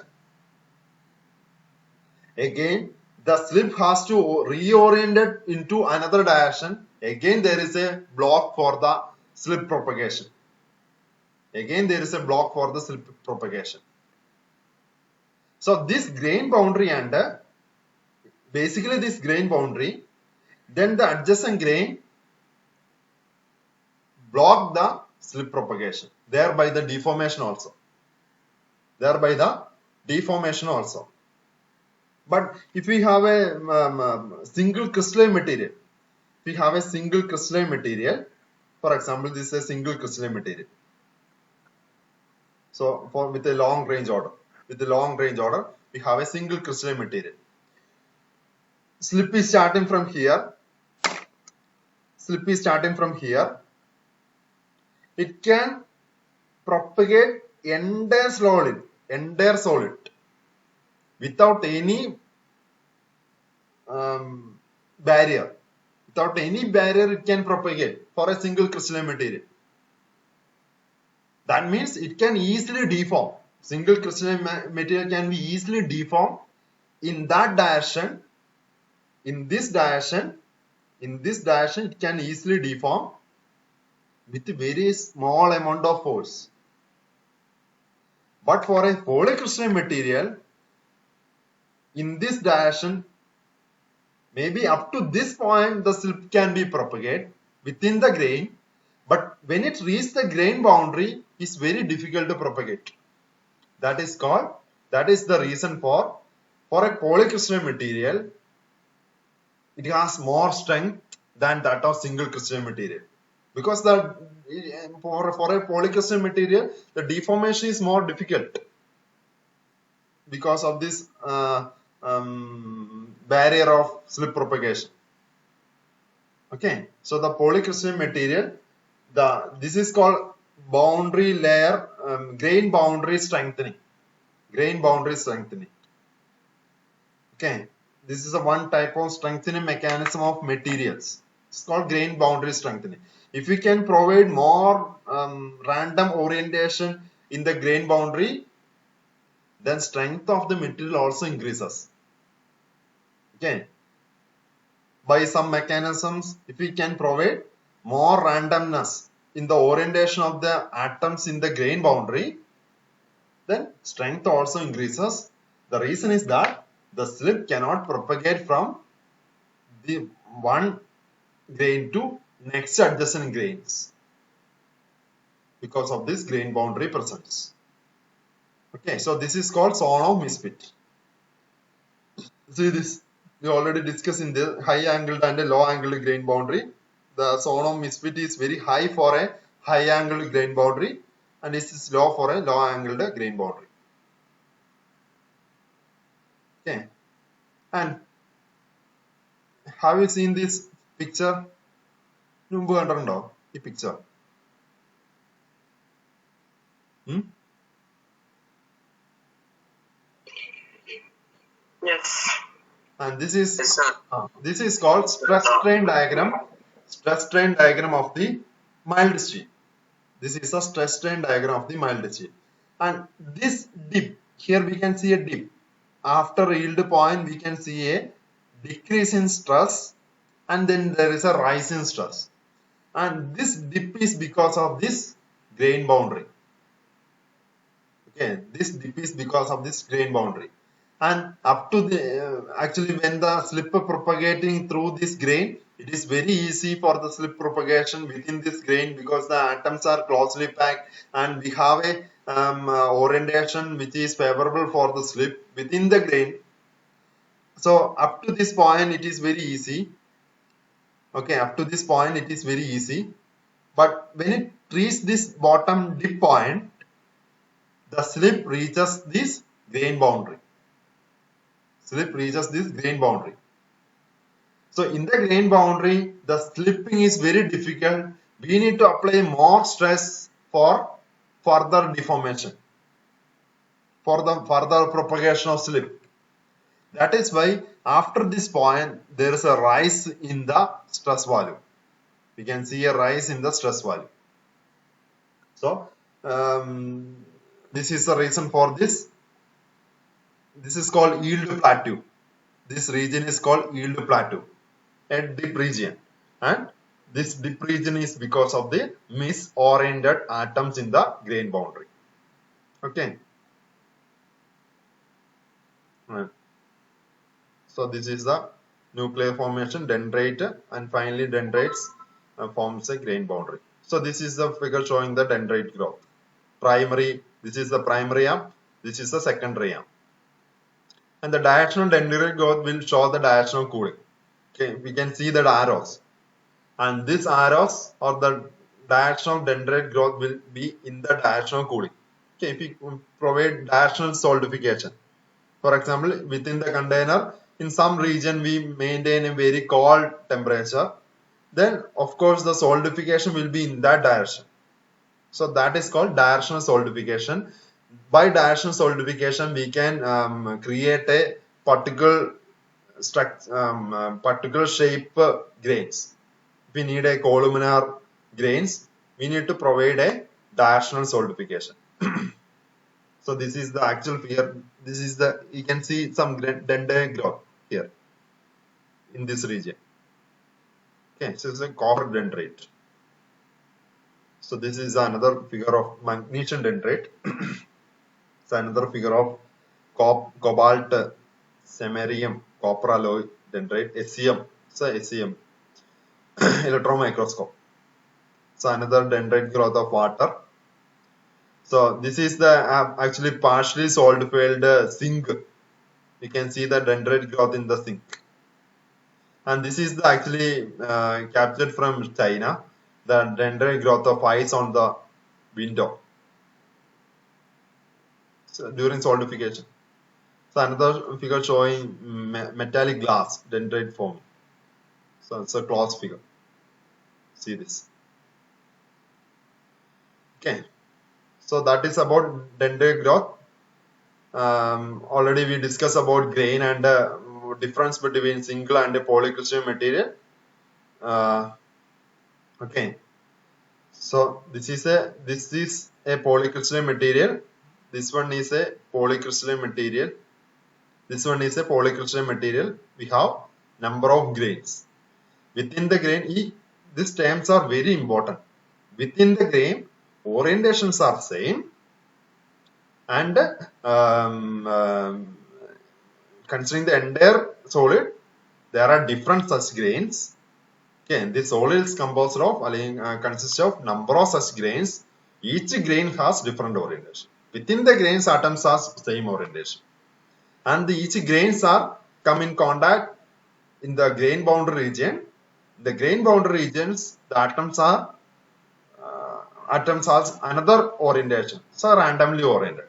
Again, the slip has to reorient it into another direction. Again, there is a block for the slip propagation. Again there is a block for the slip propagation. So this grain boundary and basically this grain boundary, then the adjacent grain block the slip propagation, thereby the deformation also. But if we have a single crystalline material, for example, this is a single crystalline material. So with a long range order, we have a single crystalline material. Slip is starting from here. It can propagate entire solid without any barrier. It can propagate for a single crystalline material. That means it can easily deform. Single crystalline material can be easily deformed in that direction. In this direction, it can easily deform with a very small amount of force. But for a polycrystalline material, in this direction, maybe up to this point, the slip can be propagated within the grain. But when it reaches the grain boundary, it's very difficult to propagate. That is the reason for a polycrystalline material, it has more strength than that of single crystalline material. Because for a polycrystalline material, the deformation is more difficult because of this barrier of slip propagation. Okay, so the polycrystalline material, this is called boundary layer, grain boundary strengthening. Okay, this is a one type of strengthening mechanism of materials. It's called grain boundary strengthening. If we can provide more random orientation in the grain boundary, then strength of the material also increases. Okay, by some mechanisms, if we can provide more randomness in the orientation of the atoms in the grain boundary, then strength also increases. The reason is that the slip cannot propagate from the one grain to next adjacent grains because of this grain boundary presence. Okay, so this is called zone of misfit. See this, we already discussed in the high angled and a low angled grain boundary. The zone of misfit is very high for a high angled grain boundary and it is low for a low angled grain boundary. Okay, and have you seen this picture? Picture. Yes. And this is called stress strain diagram of the mild steel. This is a stress strain diagram of the mild steel. And this dip, here we can see a dip. After yield point, we can see a decrease in stress and then there is a rise in stress. And this dip is because of this grain boundary. Okay, this dip is because of this grain boundary. And up to the actually when the slip propagating through this grain, it is very easy for the slip propagation within this grain because the atoms are closely packed and we have a orientation which is favorable for the slip within the grain. So up to this point it is very easy. Okay, up to this point it is very easy. But when it reaches this bottom dip point, the slip reaches this grain boundary. So in the grain boundary, the slipping is very difficult. We need to apply more stress for further deformation, for the further propagation of slip. That is why after this point, there is a rise in the stress value. We can see a rise in the stress value. So this is the reason for this. This is called yield plateau. This region is called yield plateau, a dip region. And This dip region is because of the misoriented atoms in the grain boundary. Okay. So this is the nuclear formation, dendrite, and finally dendrites forms a grain boundary. So this is the figure showing the dendrite growth. Primary, this is the primary arm, this is the secondary arm. And the directional dendrite growth will show the directional cooling. Okay, we can see the arrows. And these arrows or the directional dendrite growth will be in the directional cooling. Okay, if we provide directional solidification. For example, within the container, in some region we maintain a very cold temperature, then of course the solidification will be in that direction. So that is called directional solidification. By directional solidification, we can create a particular particular shape grains. If we need a columnar grains, we need to provide a directional solidification. So this is the actual figure. This is the, you can see some dendrite growth here in this region. Okay, so it's a copper dendrite. So this is another figure of magnesium dendrite. It's another figure of cobalt, samarium, copper alloy dendrite, SEM. So SEM, electron microscope. So another dendrite growth of water. So this is the actually partially solidified zinc. You can see the dendrite growth in the zinc. And this is the actually captured from China, the dendrite growth of ice on the window. So during solidification. So another figure showing metallic glass dendrite forming. So it's a close figure. See this. Okay. So that is about dendrite growth. Already we discussed about grain and difference between single and polycrystalline material. Okay. So this is a polycrystalline material. This one is a polycrystalline material. This one is a polycrystalline material. We have number of grains. Within the grain, these terms are very important. Within the grain, orientations are same, and considering the entire solid, there are different such grains. Okay, this solid is composed of consists of number of such grains. Each grain has different orientation. Within the grains, atoms have same orientation, and each grains are come in contact in the grain boundary region. The grain boundary regions, the atoms has another orientation, so randomly oriented.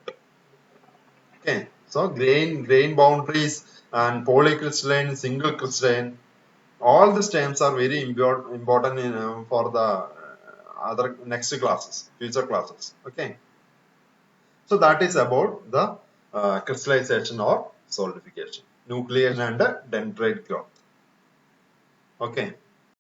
Okay, so grain boundaries and polycrystalline, single crystalline, all these terms are very important for the other next classes, future classes. Okay, so that is about the crystallization or solidification, nucleation and dendrite growth. Okay.